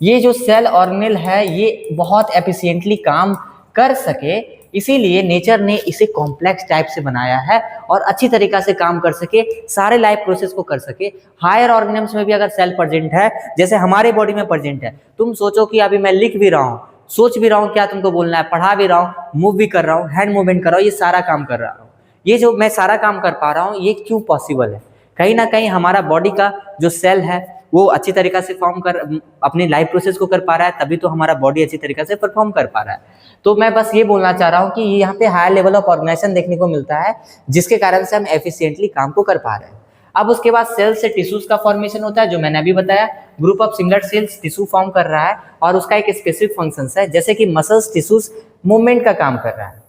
[SPEAKER 2] ये जो सेल ऑर्गेनेल है ये बहुत एफिशिएंटली काम कर सके, इसीलिए नेचर ने इसे कॉम्प्लेक्स टाइप से बनाया है और अच्छी तरीका से काम कर सके, सारे लाइफ प्रोसेस को कर सके। हायर ऑर्गेनिज्म्स में भी अगर सेल प्रेजेंट है, जैसे हमारे बॉडी में प्रेजेंट है, तुम सोचो कि अभी मैं लिख भी रहा हूँ, सोच भी रहा हूँ क्या तुमको बोलना है, पढ़ा भी रहा हूँ, मूव भी कर रहा हूँ, हैंड मूवमेंट कर रहा हूँ, ये सारा काम कर रहा हूँ। ये जो मैं सारा काम कर पा रहा हूँ ये क्यों पॉसिबल है? कहीं ना कहीं हमारा बॉडी का जो सेल है वो अच्छी तरीका से फॉर्म कर अपनी लाइफ प्रोसेस को कर पा रहा है, तभी तो हमारा बॉडी अच्छी तरीका से परफॉर्म कर पा रहा है। तो मैं बस ये बोलना चाह रहा हूँ कि यहाँ पे हाई लेवल ऑफ ऑर्गेनाइजेशन देखने को मिलता है, जिसके कारण से हम एफिशिएंटली काम को कर पा रहे हैं। अब उसके बाद सेल से टिश्यूज का फॉर्मेशन होता है, जो मैंने अभी बताया, group of single cells tissue form कर रहा है और उसका एक स्पेसिफिक फंक्शंस है, जैसे कि मसल्स टिश्यूज मूवमेंट का काम कर रहा है।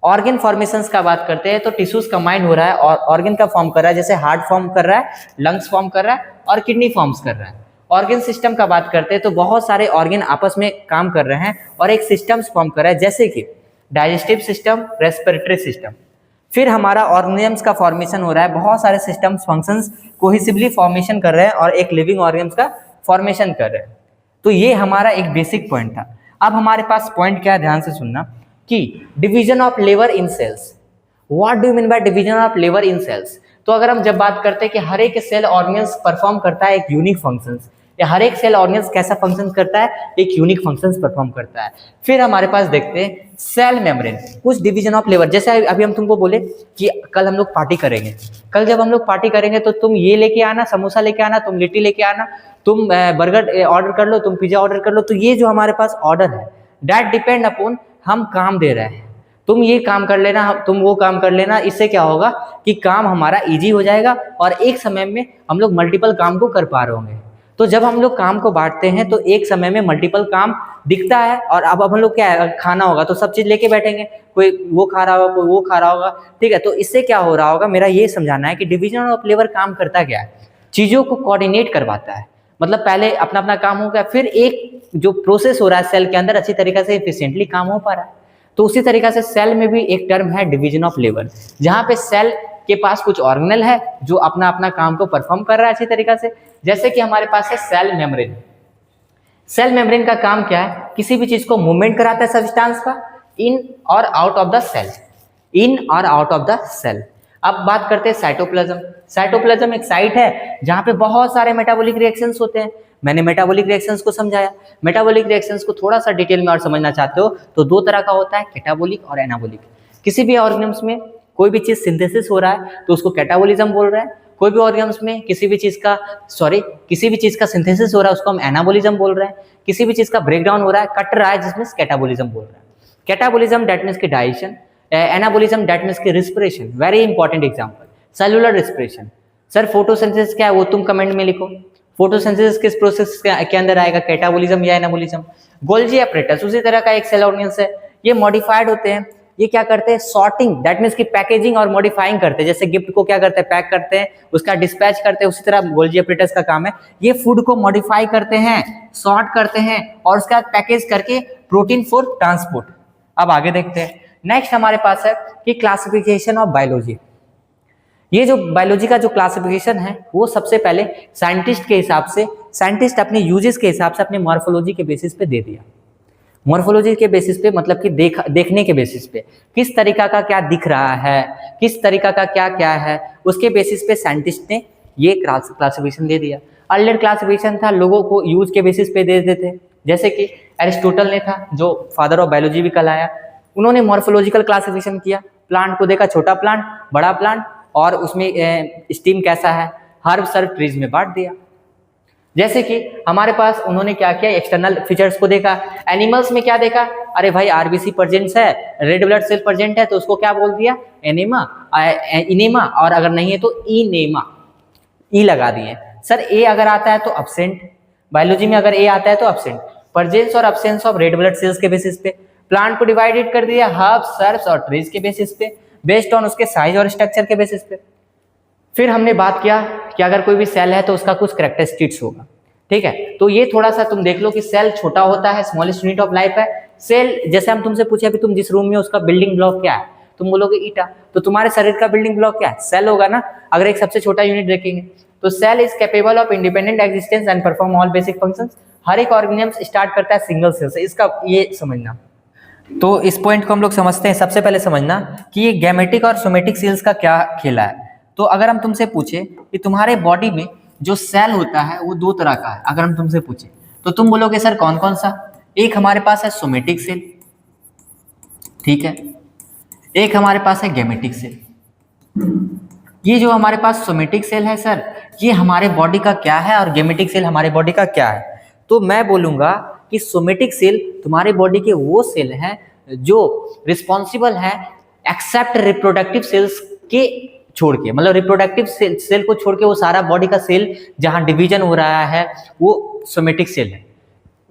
[SPEAKER 2] ऑर्गन फॉर्मेशंस का बात करते हैं तो टिश्यूज कंबाइन हो रहा है और ऑर्गन का फॉर्म कर रहा है, जैसे हार्ट फॉर्म कर रहा है, लंग्स फॉर्म कर रहा है और किडनी फॉर्म्स कर रहा है। ऑर्गन सिस्टम का बात करते हैं तो बहुत सारे ऑर्गन आपस में काम कर रहे हैं और एक सिस्टम्स फॉर्म कर रहा है, जैसे कि डाइजेस्टिव सिस्टम, रेस्पिरेटरी सिस्टम। फिर हमारा ऑर्गेनिजम्स का फॉर्मेशन हो रहा है, बहुत सारे सिस्टम्स फंक्शंस कोहेसिवली फॉर्मेशन कर रहे हैं और एक लिविंग ऑर्गन्स का फॉर्मेशन कर रहे हैं। तो ये हमारा एक बेसिक पॉइंट था। अब हमारे पास पॉइंट क्या है, ध्यान से सुनना, कि division of labour in cells. What do you mean by division of labour in cells? तो अगर हम जब बात करते हैं कि हर एक सेल ऑर्गन्स परफॉर्म करता है एक यूनिक फंक्शंस, या हर एक सेल ऑर्गन्स कैसा फंक्शन करता है, एक यूनिक फंक्शंस परफॉर्म करता है। फिर हमारे पास देखते हैं सेल मेम्ब्रेन, कुछ डिवीजन ऑफ लेबर। जैसे अभी हम तुमको बोले कि कल हम लोग पार्टी करेंगे, कल जब हम लोग पार्टी करेंगे तो तुम ये लेके आना, समोसा लेके आना, तुम लिट्टी लेके आना, तुम बर्गर ऑर्डर कर लो, तुम पिज्जा ऑर्डर कर लो। तो ये जो हमारे पास ऑर्डर है दैट डिपेंड अपॉन हम काम दे रहे हैं, तुम ये काम कर लेना, तुम वो काम कर लेना। इससे क्या होगा कि काम हमारा इजी हो जाएगा और एक समय में हम लोग मल्टीपल काम को कर पा रहे होंगे। तो जब हम लोग काम को बांटते हैं तो एक समय में मल्टीपल काम दिखता है। और अब हम लोग क्या है, खाना होगा तो सब चीज़ लेके बैठेंगे, कोई वो खा रहा होगा, कोई वो खा रहा होगा, ठीक है। तो इससे क्या हो रहा होगा, मेरा ये समझाना है कि डिवीजन ऑफ लेबर काम करता क्या है, चीज़ों को कोऑर्डिनेट करवाता है। मतलब पहले अपना अपना काम हो गया, फिर एक जो प्रोसेस हो रहा है सेल के अंदर अच्छी तरीके से एफिशिएंटली काम हो पा रहा है। तो उसी तरीके से सेल में भी एक टर्म है डिवीजन ऑफ लेबर, जहाँ पे सेल के पास कुछ ऑर्गेनल है जो अपना अपना काम को परफॉर्म कर रहा है अच्छी तरीके से। जैसे कि हमारे पास है सेल मेम्ब्रेन। सेल मेम्ब्रेन का काम क्या है, किसी भी चीज को मूवमेंट कराता है सब्सटेंस का इन और आउट ऑफ द सेल, इन और आउट ऑफ द सेल। अब बात करते हैं साइटोप्लाज्म। साइटोप्लाज्म एक साइट है जहाँ पे बहुत सारे मेटाबॉलिक रिएक्शंस होते हैं। मैंने मेटाबॉलिक रिएक्शंस को समझाया। मेटाबॉलिक रिएक्शंस को थोड़ा सा डिटेल में और समझना चाहते हो तो दो तरह का होता है, कैटाबॉलिक और एनाबॉलिक। किसी भी ऑर्गेनिज्म में कोई भी चीज सिंथेसिस हो रहा है तो उसको कैटाबॉलिज्म बोल रहे हैं। कोई भी ऑर्गेनिज्म में किसी भी चीज का सिंथेसिस हो रहा है उसको हम एनाबॉलिज्म बोल रहे हैं। किसी भी चीज का ब्रेकडाउन हो रहा है, कट रहा है, जिसमें कैटाबॉलिज्म बोल रहे हैं। कैटाबॉलिज्म दैट मीन्स की डाइजेशन, एनाबॉलिज्म दैट मीन्स की respiration. Very important example, cellular respiration. Sir photosynthesis क्या है वो तुम कमेंट में लिखो। फोटोसिंथेसिस किस प्रोसेस के अंदर आएगा, कैटाबॉलिज्म या एनाबॉलिज्म? गोल्जी एपरेटस उसी तरह का एक सेल ऑर्गेन्स है। ये मॉडिफाइड होते हैं, ये क्या करते हैं, सॉर्टिंग दैट मीन्स की पैकेजिंग और मॉडिफाइंग करते हैं। जैसे गिफ्ट को क्या करते हैं, पैक करते हैं, उसका डिस्पैच करते हैं, उसी तरह गोल्जी एपरेटस का काम है। ये फूड को मॉडिफाई करते हैं, सॉर्ट करते हैं और उसके बाद पैकेज करके प्रोटीन फॉर ट्रांसपोर्ट, अब आगे देखते हैं। नेक्स्ट हमारे पास है कि क्लासिफिकेशन ऑफ बायोलॉजी। ये जो बायोलॉजी का जो क्लासिफिकेशन है वो सबसे पहले साइंटिस्ट के हिसाब से, साइंटिस्ट अपने यूजेस के हिसाब से अपने मॉर्फोलॉजी के बेसिस पे दे दिया। मॉर्फोलॉजी के बेसिस पे मतलब कि देखने के बेसिस पे किस तरीका का क्या दिख रहा है, किस तरीका का क्या क्या है, उसके बेसिस पे साइंटिस्ट ने ये क्लासिफिकेशन दे दिया। अर्लियर क्लासिफिकेशन था लोगों को यूज के बेसिस पे दे देते थे, जैसे कि एरिस्टोटल ने था जो फादर ऑफ बायोलॉजी भी कहलाया। उन्होंने मॉर्फोलॉजिकल क्लासिफिकेशन किया, प्लांट को देखा, छोटा प्लांट, बड़ा प्लांट, और उसमें स्टीम कैसा है, हर्ब सर्ब ट्रीज में बांट दिया। जैसे कि हमारे पास उन्होंने क्या किया, एक्सटर्नल फीचर्स को देखा। एनिमल्स में क्या देखा, अरे भाई आरबीसी प्रेजेंट है, रेड ब्लड सेल प्रेजेंट है, तो उसको क्या बोल दिया, एनिमा, इनेमा, और अगर नहीं है तो इनेमा, ई लगा दिए। सर ए अगर आता है तो अब्सेंट, बायोलॉजी में अगर ए आता है तो अब्सेंट। प्रेजेंस और absence of red blood sales के बेसिस पे प्लांट को डिवाइडेड कर दिया हर्ब्स, सर्ब्स और ट्रीज के बेसिस पे, बेस्ड ऑन उसके साइज और स्ट्रक्चर के बेसिस पे। फिर हमने बात किया कि अगर कोई भी सेल है तो उसका कुछ कैरेक्टरिस्टिक्स होगा, ठीक है। तो ये थोड़ा सा तुम देख लो कि सेल छोटा होता है, स्मॉलेस्ट यूनिट ऑफ लाइफ है। सेल, जैसे हम तुमसे पूछे अभी तुम जिस रूम में, उसका बिल्डिंग ब्लॉक क्या है, तुम बोलोगे ईटा, तो तुम्हारे शरीर का बिल्डिंग ब्लॉक क्या है, सेल होगा ना। अगर एक सबसे छोटा यूनिट देखेंगे तो cell is capable of independent existence and perform all basic functions. हर एक ऑर्गेनिज्म स्टार्ट करता है सिंगल सेल से, इसका ये समझना। तो इस पॉइंट को हम लोग समझते हैं। सबसे पहले समझना कि ये गैमेटिक और सोमेटिक सेल्स का क्या खेला है। तो अगर हम तुमसे पूछे कि तुम्हारे बॉडी में जो सेल होता है वो दो तरह का है, अगर हम तुमसे पूछे तो तुम बोलोगे सर कौन कौन सा। एक हमारे पास है सोमेटिक सेल, ठीक है, एक हमारे पास है गैमेटिक सेल। ये जो हमारे पास सोमेटिक सेल है सर, ये हमारे बॉडी का क्या है और गैमेटिक सेल हमारे बॉडी का क्या है। तो मैं बोलूंगा कि सोमेटिक सेल तुम्हारे बॉडी के वो सेल हैं जो रिस्पॉन्सिबल है एक्सेप्ट रिप्रोडक्टिव सेल्स के छोड़ के, मतलब रिप्रोडक्टिव सेल को छोड़ के वो सारा बॉडी का सेल जहां डिवीजन हो रहा है वो सोमेटिक सेल है।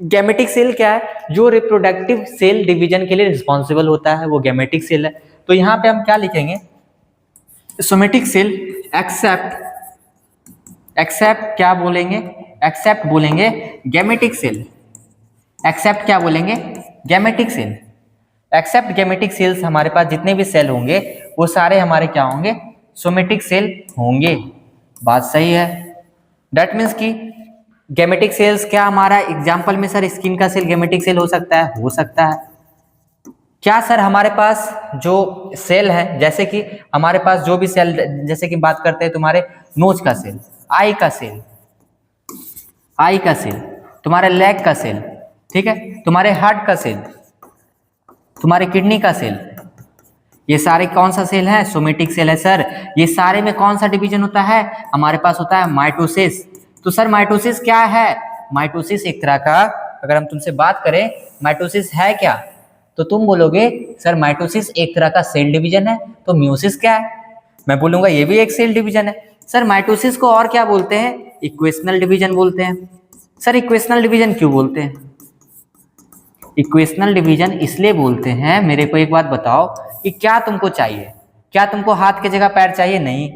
[SPEAKER 2] गैमेटिक सेल क्या है, जो रिप्रोडक्टिव सेल डिवीजन के लिए रिस्पॉन्सिबल होता है वो गैमेटिक सेल है। तो यहाँ पे हम क्या लिखेंगे, सोमेटिक सेल एक्सेप्ट क्या बोलेंगे, एक्सेप्ट बोलेंगे गैमेटिक सेल, एक्सेप्ट क्या बोलेंगे, gametic cell. Except gametic cells, हमारे पास जितने भी सेल होंगे वो सारे हमारे क्या होंगे, सोमेटिक सेल होंगे। बात सही है। दैट मीन्स कि गैमेटिक सेल्स क्या, हमारा एग्जांपल में सर स्किन का सेल गैमेटिक सेल हो सकता है, हो सकता है। क्या सर हमारे पास जो सेल है, जैसे कि हमारे पास जो भी सेल, जैसे कि बात करते हैं तुम्हारे नोज का सेल, आई का सेल, आई का सेल, तुम्हारे लेग का सेल, ठीक है, तुम्हारे हार्ट का सेल, तुम्हारे किडनी का सेल, ये सारे कौन सा सेल है, सोमेटिक सेल है सर। ये सारे में कौन सा डिवीजन होता है, हमारे पास होता है माइटोसिस। तो सर माइटोसिस क्या है, माइटोसिस एक तरह का, अगर हम तुमसे बात करें माइटोसिस है क्या, तो तुम बोलोगे सर माइटोसिस एक तरह का सेल डिवीजन है। तो म्यूसिस क्या है, मैं बोलूंगा ये भी एक सेल डिवीजन है। सर माइटोसिस को और क्या बोलते हैं, इक्वेशनल डिवीजन बोलते हैं। सर इक्वेशनल डिवीजन क्यों बोलते हैं, इक्वेशनल डिवीजन इसलिए बोलते हैं, मेरे को एक बात बताओ कि क्या तुमको चाहिए, क्या तुमको हाथ की जगह पैर चाहिए, नहीं,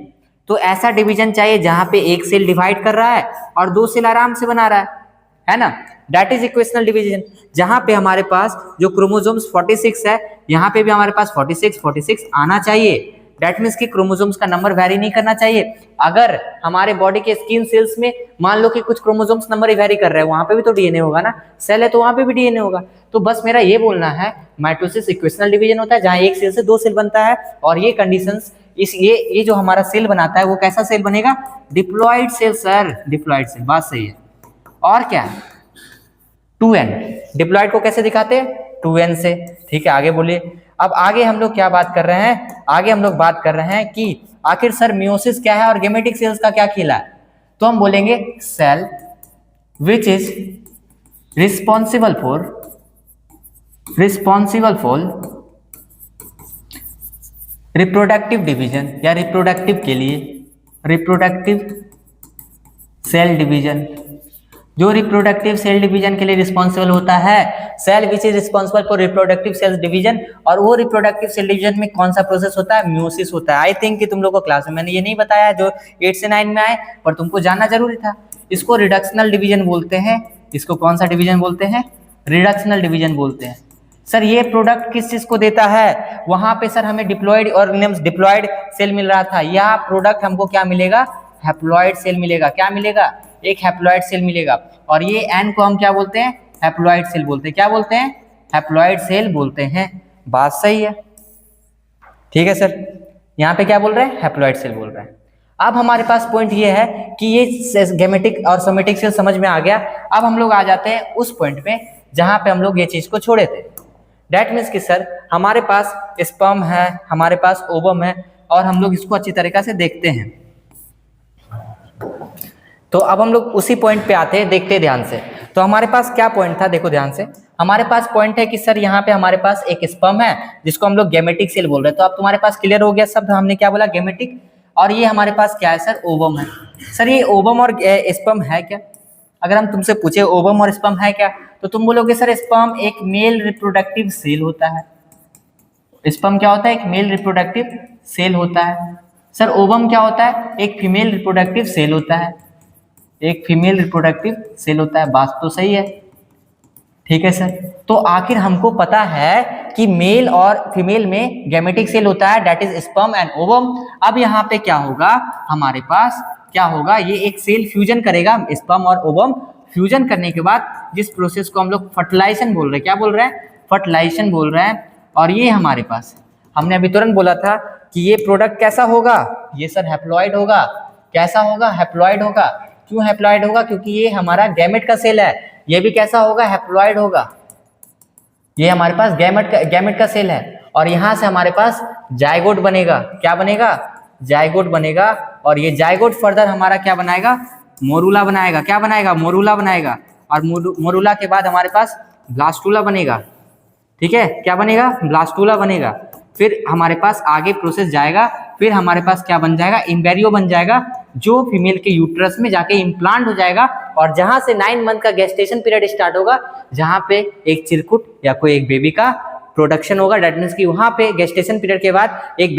[SPEAKER 2] तो ऐसा डिवीजन चाहिए जहां पे एक सेल डिवाइड कर रहा है और दो सेल आराम से बना रहा है ना, दैट इज इक्वेशनल डिवीजन। जहां पे हमारे पास जो क्रोमोसोम्स 46 है, यहाँ पे भी हमारे पास 46 आना चाहिए। दैट मीन्स कि क्रोमोसोम्स का नंबर वेरी नहीं करना चाहिए। अगर हमारे बॉडी के स्किन सेल्स में मान लो कि कुछ क्रोमोसोम्स नंबर वेरी कर रहे हैं, वहां पे भी तो डीएनए होगा ना, सेल है तो वहां पे भी डीएनए होगा। तो बस मेरा ये बोलना है, माइटोसिस इक्वेशनल डिवीजन होता है जहां एक सेल से दो सेल बनता है, और ये कंडीशंस, इस ये जो हमारा सेल बनाता है वो कैसा सेल बनेगा, diploid cell sir, diploid cell. बात सही है। और क्या है, 2n, डिप्लॉइड को कैसे दिखाते हैं, 2n से, ठीक है। आगे बोलिए। अब आगे हम लोग क्या बात कर रहे हैं, आगे हम लोग बात कर रहे हैं कि आखिर सर मियोसिस क्या है और गैमेटिक सेल्स का क्या खेला है। तो हम बोलेंगे cell which is responsible for reproductive division, या रिप्रोडक्टिव के लिए रिप्रोडक्टिव सेल डिवीजन, जो रिप्रोडक्टिव सेल डिवीजन के लिए रिस्पॉन्सिबल होता है, cell which is responsible for reproductive cell division. और वो रिप्रोडक्टिव सेल डिवीजन में कौन सा प्रोसेस होता है, म्यूसिस होता है। आई थिंक कि तुम लोगों को क्लास में मैंने ये नहीं बताया जो 8 से 9 में आए, पर तुमको जानना जरूरी था। इसको रिडक्शनल डिवीजन बोलते हैं। इसको कौन सा डिवीजन बोलते हैं, रिडक्शनल डिवीजन बोलते हैं। सर ये प्रोडक्ट किस चीज को देता है, वहां पे सर हमें डिप्लॉयड ऑर्गेनिज्म डिप्लॉयड सेल मिल रहा था, यह प्रोडक्ट हमको क्या मिलेगा, हैप्लॉयड सेल मिलेगा। क्या मिलेगा, एक हैप्लॉयड सेल मिलेगा। और ये एन को हम क्या बोलते हैं, हैप्लॉयड सेल बोलते हैं। क्या बोलते हैं, हैप्लॉयड सेल बोलते हैं। बात सही है, ठीक है सर। यहाँ पे क्या बोल रहे हैं, हैप्लॉयड सेल बोल रहे हैं। अब हमारे पास पॉइंट ये है कि ये गैमेटिक और सोमेटिक सेल समझ में आ गया। अब हम लोग आ जाते हैं उस पॉइंट पे जहां पे हम लोग ये चीज को छोड़े थे। डेट मीन्स कि सर हमारे पास स्पर्म है, हमारे पास ओवम है, और हम लोग इसको अच्छी तरीके से देखते हैं। तो अब हम लोग उसी पॉइंट पे आते हैं, देखते हैं ध्यान से। तो हमारे पास क्या पॉइंट था, देखो ध्यान से। हमारे पास पॉइंट है कि सर यहाँ पे हमारे पास एक स्पर्म है जिसको हम लोग गैमेटिक सेल बोल रहे हैं। तो अब तुम्हारे पास क्लियर हो गया शब्द, हमने क्या बोला, गैमेटिक। और ये हमारे पास क्या है सर, ओवम है। सर ये ओवम और स्पर्म है क्या, अगर हम तुमसे पूछे ओवम और स्पर्म है क्या, तो तुम बोलोगे सर स्पर्म एक मेल रिप्रोडक्टिव सेल होता है। स्पर्म क्या होता है, एक मेल रिप्रोडक्टिव सेल होता है। सर ओवम क्या होता है, एक फीमेल रिप्रोडक्टिव सेल होता है। एक फीमेल रिप्रोडक्टिव सेल होता है। बात तो सही है, ठीक है सर। तो आखिर हमको पता है कि मेल और फीमेल में गैमेटिक सेल होता है, that is sperm and ovum. अब यहाँ पे क्या होगा, हमारे पास क्या होगा, ये एक सेल फ्यूजन करेगा, स्पर्म और ओवम फ्यूजन करने के बाद जिस प्रोसेस को हम लोग फर्टिलाइजेशन बोल रहे हैं, क्या बोल रहे हैं, फर्टिलाइजेशन बोल रहे हैं। और ये हमारे पास, हमने अभी तुरंत बोला था कि ये प्रोडक्ट कैसा होगा, ये सर हैप्लॉइड होगा। कैसा होगा, हैप्लॉइड होगा। क्यों हैप्लॉइड होगा, क्योंकि ये हमारा गैमेट का सेल है। ये भी कैसा होगा, हैप्लॉइड होगा। ये हमारे पास गैमेट का सेल है। और यहाँ से हमारे पास जाइगोट बनेगा। क्या बनेगा, जाइगोट बनेगा। और ये जाइगोट फर्दर हमारा क्या बनाएगा, मोरूला बनाएगा। क्या बनाएगा, मोरूला बनाएगा। और मोरूला के बाद हमारे पास ब्लास्टूला बनेगा। ठीक है, क्या बनेगा, ब्लास्टूला बनेगा। फिर हमारे पास आगे प्रोसेस जाएगा, फिर हमारे पास क्या बन जाएगा, एम्ब्रियो बन जाएगा, जो फीमेल के यूट्रस में जाके इम्प्लांट हो जाएगा। और जहां से 9 मंथ का गेस्टेशन पीरियड स्टार्ट होगा, जहां पे एक चिरकुट या कोई एक बेबी का प्रोडक्शन होगा। डेट मीन्स कि वहां पे गेस्टेशन पीरियड के बाद एक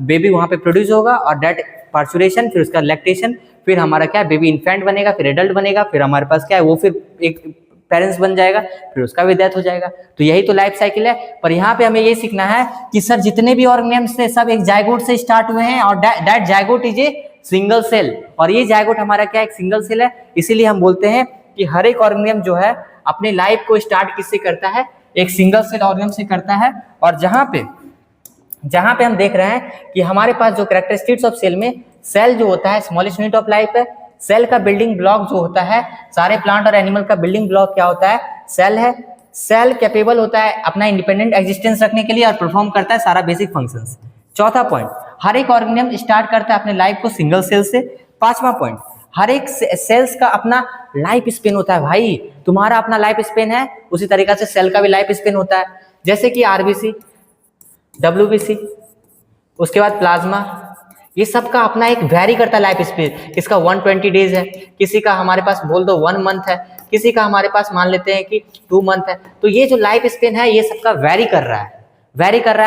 [SPEAKER 2] बेबी वहां पे प्रोड्यूस होगा। और डेट पार्चुरेशन, फिर उसका लैक्टेशन, फिर हमारा क्या, बेबी इन्फेंट बनेगा, फिर एडल्ट बनेगा, फिर हमारे पास क्या है, वो फिर एक पेरेंट्स बन जाएगा, फिर उसका भी डेथ हो जाएगा। तो यही तो लाइफ साइकिल है। पर यहाँ पे हमें ये सीखना है कि सर जितने भी ऑर्गेनिजम्स थे सब एक जाइगोट से स्टार्ट हुए हैं। और that zygote is a single cell. और ये जाइगोट हमारा क्या, एक सिंगल सेल है। इसीलिए हम बोलते हैं कि हर एक ऑर्गेनिज्म जो है अपने लाइफ को स्टार्ट किससे करता है, एक सिंगल सेल ऑर्गेनिज्म से करता है। और जहाँ पे हम देख रहे हैं कि हमारे पास जो कैरेक्टरिस्टिक्स ऑफ सेल में, सेल जो होता है स्मॉलेस्ट यूनिट ऑफ लाइफ है। सेल का बिल्डिंग ब्लॉक जो होता है, सारे प्लांट और एनिमल का बिल्डिंग ब्लॉक क्या होता है, सेल है। सेल कैपेबल होता है अपना इंडिपेंडेंट एग्जिस्टेंस रखने के लिए और परफॉर्म करता है सारा बेसिक फंक्शंस। चौथा पॉइंट, हर एक ऑर्गेनिज्म स्टार्ट करता है अपने लाइफ को सिंगल सेल से। पांचवा पॉइंट, हर एक सेल्स का अपना लाइफ स्पेन होता है। भाई तुम्हारा अपना लाइफ स्पेन है, उसी तरीका से सेल का भी लाइफ स्पेन होता है। जैसे कि आरबीसी, डब्ल्यूबीसी, उसके बाद प्लाज्मा, ये सब का अपना एक वैरी करता है लाइफ स्पेन। किसका 120 डेज है, किसी का हमारे पास बोल दो 1 मंथ है, किसी का हमारे पास मान लेते हैं कि 2 मंथ है। तो ये जो लाइफ स्पेन है ये सबका वैरी कर रहा है,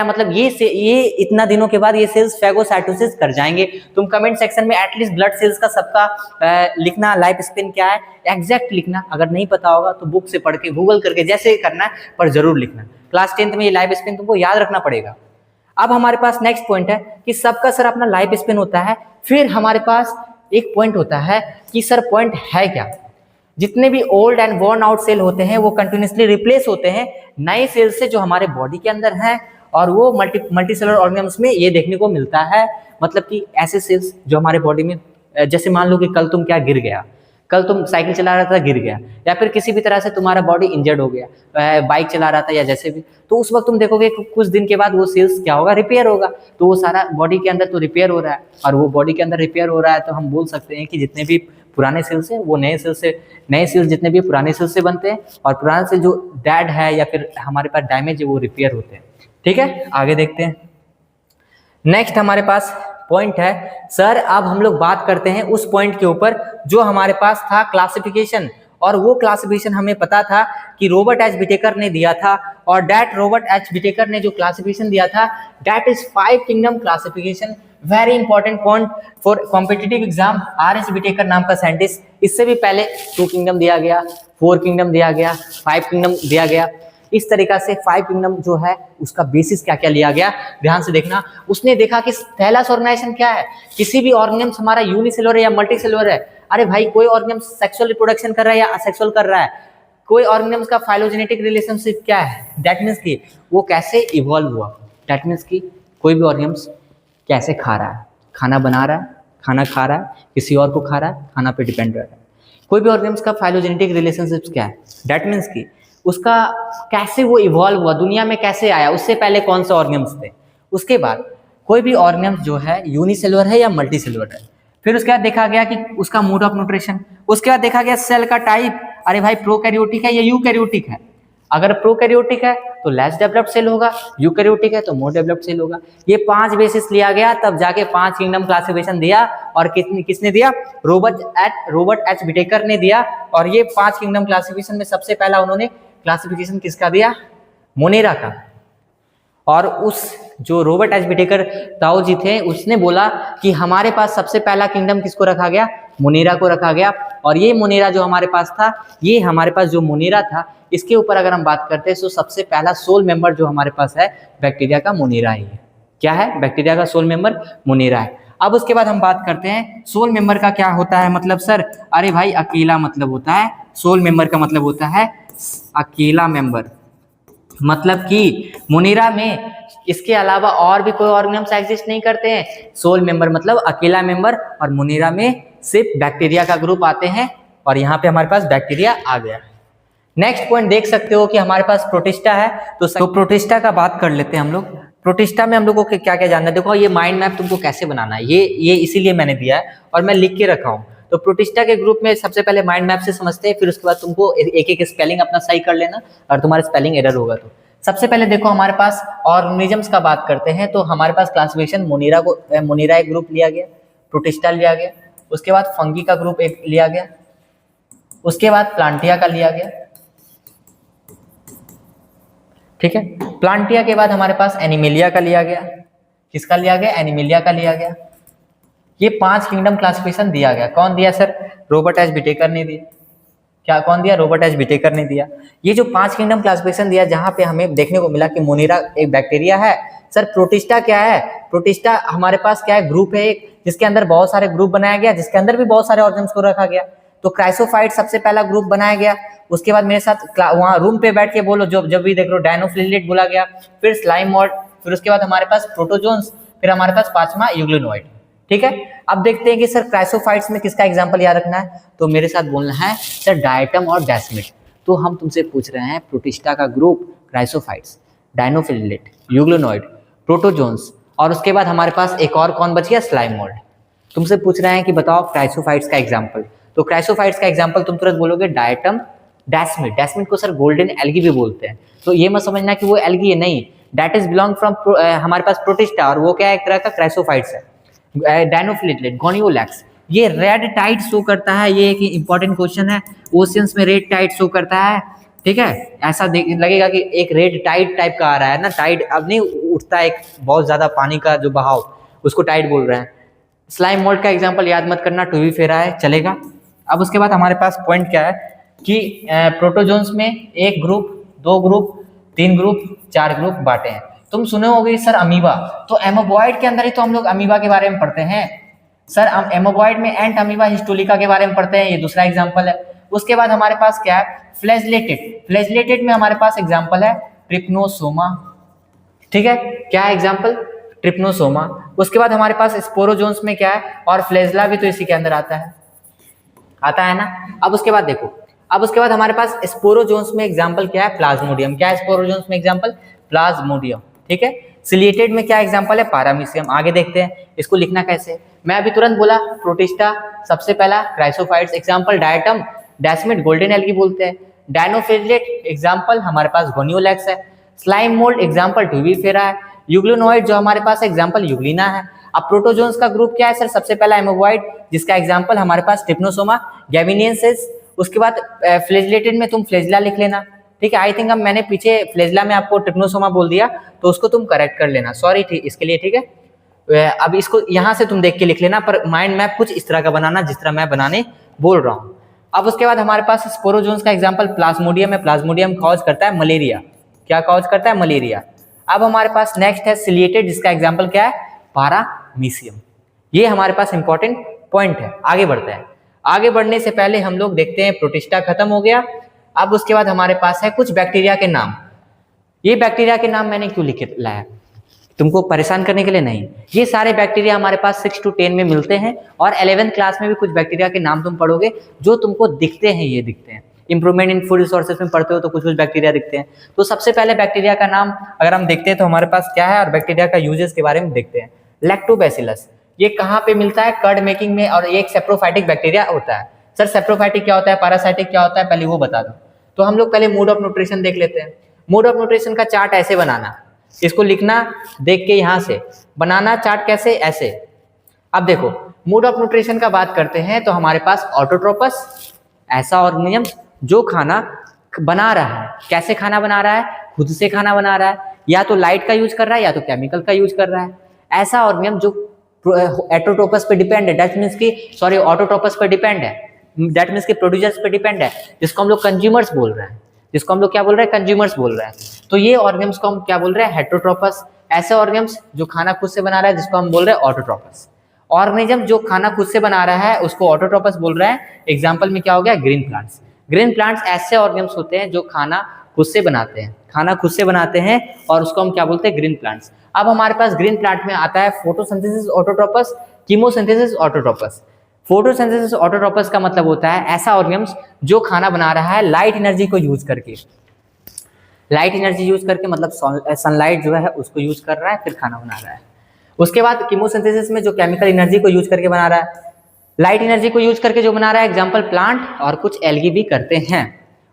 [SPEAKER 2] मतलब ये इतना दिनों के बाद ये सेल्स फैगोसाइटोसिस कर जाएंगे। तुम कमेंट सेक्शन में एटलीस्ट ब्लड सेल्स का सबका लिखना, लाइफ स्पेन क्या है एग्जैक्ट लिखना। अगर नहीं पता होगा तो बुक से पढ़ के, गूगल करके, जैसे करना है, पर जरूर लिखना। क्लास 10th में ये लाइफ स्पेन तुमको याद रखना पड़ेगा। अब हमारे पास नेक्स्ट पॉइंट है कि सबका सर अपना लाइफ स्पेन होता है। फिर हमारे पास एक पॉइंट होता है कि सर पॉइंट है क्या, जितने भी old and worn out cell होते हैं वो कंटिन्यूसली रिप्लेस होते हैं नए सेल से जो हमारे बॉडी के अंदर हैं। और वो मल्टी सेलुलर ऑर्गेनिज्म्स में ये देखने को मिलता है। मतलब कि ऐसे सेल्स जो हमारे बॉडी में, जैसे मान लो कि कल तुम क्या गिर गया, कल तुम साइकिल चला रहा था गिर गया, या फिर किसी भी तरह से तुम्हारा बॉडी इंजर्ड हो गया, बाइक चला रहा था या जैसे भी, तो उस वक्त तुम देखोगे कुछ दिन के बाद वो सेल्स क्या होगा, रिपेयर होगा। तो वो सारा बॉडी के अंदर तो रिपेयर हो रहा है, और वो बॉडी के अंदर रिपेयर हो रहा है तो हम बोल सकते हैं कि जितने भी पुराने सेल्स हैं वो नए सेल्स जितने भी पुराने सेल्स से बनते हैं, और पुराने सेल जो डेड है या फिर हमारे पास डैमेज है वो रिपेयर होते हैं। ठीक है, आगे देखते हैं। नेक्स्ट हमारे पास पॉइंट है सर, अब हम लोग बात करते हैं उस पॉइंट के ऊपर जो हमारे पास था क्लासिफिकेशन। और वो क्लासिफिकेशन हमें पता था कि रॉबर्ट एच विटेकर ने दिया था। और दैट रॉबर्ट एच विटेकर ने जो क्लासिफिकेशन दिया था that is 5 kingdom classification. Very important point for competitive exam. R H. Whittaker नाम का साइंटिस्ट, इससे भी पहले 2 किंगडम दिया गया, 4 किंगडम दिया गया, 5 किंगडम दिया गया।
[SPEAKER 1] इस तरीका से 5 किंगडम जो है उसका बेसिस क्या क्या लिया गया, ध्यान से देखना। उसने देखा कि थैलस ऑर्गेनाइजेशन क्या है, किसी भी ऑर्गेनिज्म हमारा यूनिसेलुलर है या मल्टीसेलुलर है। अरे भाई कोई ऑर्गेनिज्म सेक्सुअल रिप्रोडक्शन कर रहा है या असेक्सुअल कर रहा है, कोई ऑर्गेनिज्म का फाइलोजेनेटिक रिलेशनशिप क्या है, दैट मीन्स कि वो कैसे इवॉल्व हुआ, दैट मीन्स कि कोई भी ऑर्गेनिज्म कैसे खा रहा है, खाना बना रहा है, खाना खा रहा है, किसी और को खा रहा है, खाना पे डिपेंड रह रहा है। कोई भी ऑर्गेनिज्म का फाइलोजेनेटिक रिलेशनशिप क्या है, दैट मीन्स कि उसका कैसे वो इवॉल्व हुआ, दुनिया में कैसे आया, उससे पहले कौन से ऑर्गेनिज्म थे। उसके बाद कोई भी ऑर्गेनिज्म जो है यूनिसेलुलर है या मल्टीसेलुलर है। फिर उसके बाद देखा गया कि उसका मोड ऑफ न्यूट्रिशन। उसके बाद देखा गया सेल का टाइप, अरे भाई प्रोकैरियोटिक है या यूकैरियोटिक है। अगर प्रोकैरियोटिक है तो लेस डेवलप्ड सेल होगा, यूकैरियोटिक है तो मोर डेवलप्ड सेल होगा। ये 5 बेसिस लिया गया, तब जाके 5 किंगडम क्लासिफिकेशन दिया। और किसने दिया, रॉबर्ट एच विटेकर ने दिया। और ये 5 किंगडम क्लासिफिकेशन में सबसे पहला उन्होंने क्लासिफिकेशन किसका दिया, मोनेरा का। और उस जो रॉबर्ट एच विटेकर ताऊ जी थे, उसने बोला कि हमारे पास सबसे पहला किंगडम किसको रखा गया, मोनेरा को रखा गया। और ये मोनेरा जो हमारे पास था, ये हमारे पास जो मोनेरा था, इसके ऊपर अगर हम बात करते हैं तो सबसे पहला सोल मेंबर जो हमारे पास है बैक्टीरिया का, मोनेरा ही है। क्या है, बैक्टीरिया का सोल मेंबर मोनेरा है। अब उसके बाद हम बात करते हैं सोल मेंबर का क्या होता है मतलब सर, अरे भाई अकेला मतलब होता है, सोल मेंबर का मतलब होता है अकेला मेंबर। मतलब कि मोनेरा में इसके अलावा और भी कोई ऑर्गेनिज्म्स एग्जिस्ट नहीं करते हैं। सोल मेंबर मतलब अकेला मेंबर, और मोनेरा में सिर्फ बैक्टीरिया का ग्रुप आते हैं। और यहाँ पे हमारे पास बैक्टीरिया आ गया। नेक्स्ट पॉइंट देख सकते हो कि हमारे पास प्रोटिस्टा है। तो प्रोटिस्टा का बात कर लेते हैं हम लोग। प्रोटिस्टा में हम लोगों को क्या क्या जानना है, देखो ये माइंड मैप तुमको कैसे बनाना है, ये इसीलिए मैंने दिया है और मैं लिख के रखा हूँ। तो प्रोटिस्टा के ग्रुप में सबसे पहले माइंड मैप से समझते हैं, फिर उसके बाद तुमको एक एक स्पेलिंग अपना सही कर लेना, और तुम्हारा स्पेलिंग एरर होगा तो। सबसे पहले देखो हमारे पास ऑर्गेनिजम्स का बात करते हैं, तो हमारे पास क्लासिफिकेशन मोनेरा एक ग्रुप लिया गया, प्रोटिस्टा लिया गया, उसके बाद फंगी का ग्रुप एक लिया गया, उसके बाद प्लांटिया का लिया गया, ठीक है। प्लांटिया के बाद हमारे पास एनिमेलिया का लिया गया, किसका लिया गया, एनिमेलिया का लिया गया। ये 5 किंगडम क्लासिफिकेशन दिया गया। कौन दिया सर, रॉबर्ट एच विटेकर ने दिया। क्या कौन दिया, रॉबर्ट एच विटेकर ने दिया। ये जो 5 किंगडम क्लासिफिकेशन दिया, जहां पे हमें देखने को मिला कि मोनेरा एक बैक्टीरिया है। सर प्रोटिस्टा क्या है, प्रोटिस्टा हमारे पास क्या है, ग्रुप है एक, जिसके अंदर बहुत सारे ग्रुप बनाया गया, जिसके अंदर भी बहुत सारे ऑर्गेनिज्म्स को रखा गया। तो क्राइसोफाइट सबसे पहला ग्रुप बनाया गया। उसके बाद मेरे साथ वहाँ रूम पे बैठ के बोलो, जब भी देख लो, डायनोफ्लिलेट बोला गया, फिर स्लाइम मोल्ड, फिर उसके बाद हमारे पास प्रोटोजोन्स, फिर हमारे पास 5वां यूग्लिनोइड, ठीक है। अब देखते हैं कि सर क्राइसोफाइट्स में किसका एग्जांपल याद रखना है, तो मेरे साथ बोलना है सर डायटम और डेस्मिड। तो हम तुमसे पूछ रहे हैं प्रोटिस्टा का ग्रुप, क्राइसोफाइट्स, डायनोफिलेट, यूग्लिनोइड, प्रोटोजोन्स, और उसके बाद हमारे पास एक और कौन बच गया, स्लाइम मोल्ड। तुमसे पूछ रहे हैं कि बताओ क्राइसोफाइट्स का एग्जाम्पल। तो क्राइसोफाइट्स का एग्जाम्पल तुम तुरंत बोलोगे डायटम, डेस्मिड। डेस्मिड को सर गोल्डन एल्गी भी बोलते हैं। तो ये मत समझना कि वो एल्गी है, नहीं, दैट इज बिलोंग फ्रॉम हमारे पास प्रोटिस्टा, और वो क्या है, एक तरह का क्राइसोफाइट्स है। डायनोफिलेट, गोनियोलैक्स, ये रेड टाइड शो करता है, ये एक इंपॉर्टेंट क्वेश्चन है। ओशियंस में रेड टाइड शो करता है, ठीक है। ऐसा लगेगा कि एक रेड टाइड टाइप का आ रहा है ना, टाइड अब नहीं उठता, एक बहुत ज्यादा पानी का जो बहाव, उसको टाइड बोल रहे हैं। स्लाइम मोल्ड का एग्जांपल याद मत करना, टू भी फेरा है, चलेगा। अब उसके बाद हमारे पास पॉइंट क्या है कि प्रोटोजोन्स में 1 ग्रुप, 2 ग्रुप, 3 ग्रुप, 4 ग्रुप बांटे हैं। तुम सुने होगे सर अमीबा, तो एमोबॉइड के अंदर ही तो हम लोग अमीबा के बारे में पढ़ते हैं सर। हम एमोबॉइड में एंट अमीबा हिस्टोलिका के बारे में पढ़ते हैं, ये दूसरा एग्जांपल है। उसके बाद हमारे पास क्या है, फ्लैजेलेटेड। फ्लैजेलेटेड में हमारे पास एग्जांपल है ट्रिप्नोसोमा, ठीक है। क्या एग्जांपल, ट्रिप्नोसोमा। उसके बाद हमारे पास स्पोरोजोन्स में क्या है, और फ्लैजेला भी तो इसी के अंदर आता है ना। अब उसके बाद देखो, अब उसके बाद हमारे पास स्पोरोजोन्स में एग्जांपल क्या है, प्लाज्मोडियम। क्या है स्पोरोजोन्स में एग्जांपल, प्लाज्मोडियम, ठीक है। सिलिएटेड में क्या एग्जांपल है, पारामीशियम। आगे देखते हैं इसको लिखना कैसे। मैं अभी तुरंत बोला प्रोटिस्टा सबसे पहला, chrysophytes example diatom, desmid golden algae बोलते हैं, डायनोफिलेट एग्जांपल हमारे पास गोनियोलैक्स है, स्लाइम मोल्ड एग्जांपल ट्यूबिफेरा है, यूग्लिनोइड जो हमारे पास एग्जांपल यूग्लिना है। अब प्रोटोजोन्स का ग्रुप क्या है सर, सबसे पहला एमोबॉइड, जिसका एग्जांपल हमारे पास ट्रिप्नोसोमा, गैविनियंसिस। उसके बाद फ्लैजेलेटेड में तुम फ्लैजेला लिख लेना, ठीक है। आई थिंक अब मैंने पीछे फ्लैजेला में आपको ट्रिप्नोसोमा बोल दिया, तो उसको तुम करेक्ट कर लेना, सॉरी ठीक इसके लिए, ठीक है। अब इसको यहाँ से तुम देख के लिख लेना, पर माइंड मैप कुछ इस तरह का बनाना जिस तरह मैं बनाने बोल रहा हूँ। अब उसके बाद हमारे पास स्पोरोजोन्स का एग्जांपल प्लाज्मोडियम है। प्लाज्मोडियम कॉज करता है मलेरिया,
[SPEAKER 2] क्या कॉज करता है? मलेरिया। अब हमारे पास नेक्स्ट है सिलिएटेड, जिसका एग्जाम्पल क्या है? पारामीसियम। ये हमारे पास इंपॉर्टेंट पॉइंट है। आगे बढ़ते हैं। आगे बढ़ने से पहले हम लोग देखते हैं, प्रोटिस्टा खत्म हो गया। अब उसके बाद हमारे पास है कुछ बैक्टीरिया के नाम। ये बैक्टीरिया के नाम मैंने क्यों लिख लाया? तुमको परेशान करने के लिए नहीं। ये सारे बैक्टीरिया हमारे पास 6 to 10 में मिलते हैं, और 11th क्लास में भी कुछ बैक्टीरिया के नाम तुम पढ़ोगे जो तुमको दिखते हैं। ये दिखते हैं, इंप्रूवमेंट इन फूड रिसोर्सेज में पढ़ते हो तो कुछ कुछ बैक्टीरिया दिखते हैं। तो सबसे पहले बैक्टीरिया का नाम अगर हम देखते हैं तो हमारे पास क्या है, और बैक्टीरिया का यूजेस के बारे में देखते हैं। लैक्टोबैसिलस, ये कहाँ पे मिलता है? कर्ड मेकिंग में, और ये एक सेप्रोफाइटिक बैक्टीरिया होता है। सर सेप्रोफाइटिक क्या होता है, पैरासाइटिक क्या होता है, पहले वो बता दो। तो हम लोग पहले मोड ऑफ न्यूट्रिशन देख लेते हैं। मोड ऑफ न्यूट्रिशन का चार्ट ऐसे बनाना, इसको लिखना देख के यहाँ से बनाना चार्ट। कैसे? ऐसे। अब देखो, मोड ऑफ न्यूट्रिशन का बात करते हैं तो हमारे पास ऑटोट्रोपस, ऐसा ऑर्गेनिज्म जो खाना बना रहा है। कैसे खाना बना रहा है? खुद से खाना बना रहा है, या तो लाइट का यूज कर रहा है या तो केमिकल का यूज कर रहा है। ऐसा ऑर्गेनिज्म जो एटोट्रोपस पे डिपेंड है, दैट मीन्स की सॉरी ऑटोट्रोपस पे डिपेंड है, दैट मीन्स की प्रोड्यूसर्स पे डिपेंड है, जिसको हम लोग कंज्यूमर्स बोल रहे हैं, जिसको हम लोग क्या बोल रहे हैं? कंज्यूमर्स बोल रहे हैं। तो ये ऑर्गेनिम्स को हम क्या बोल रहे हैं? हेटरोट्रोपस। ऐसे ऑर्गेनिम्स जो खाना खुद से बना रहा है जिसको हम बोल रहे हैं ऑटोट्रोपस। ऑर्गेनिज्म जो खाना खुद से बना रहा है उसको ऑटोट्रोपस बोल रहे हैं। एग्जांपल में क्या हो गया? Green plants. ग्रीन प्लांट्स ऐसे ऑर्गेनिम्स होते हैं जो खाना खुद से बनाते हैं, खाना खुद से बनाते हैं, और उसको हम क्या बोलते हैं? Green plants. अब हमारे पास ग्रीन प्लांट में आता है फोटोसिंथेसिस ऑटोट्रोपस, कीमोसिंथेसिस ऑटोट्रोपस। फोटोसिंथेसिस ऑटोट्रोपस का मतलब होता है ऐसा ऑर्गेनिम्स जो खाना बना रहा है लाइट एनर्जी को यूज करके। लाइट एनर्जी यूज करके मतलब सनलाइट जो है उसको यूज कर रहा है, फिर खाना बना रहा है। उसके बाद कीमोसिंथेसिस में जो केमिकल एनर्जी को यूज करके बना रहा है, लाइट एनर्जी को यूज करके जो बना रहा है, एग्जांपल प्लांट और कुछ एल्गी भी करते हैं।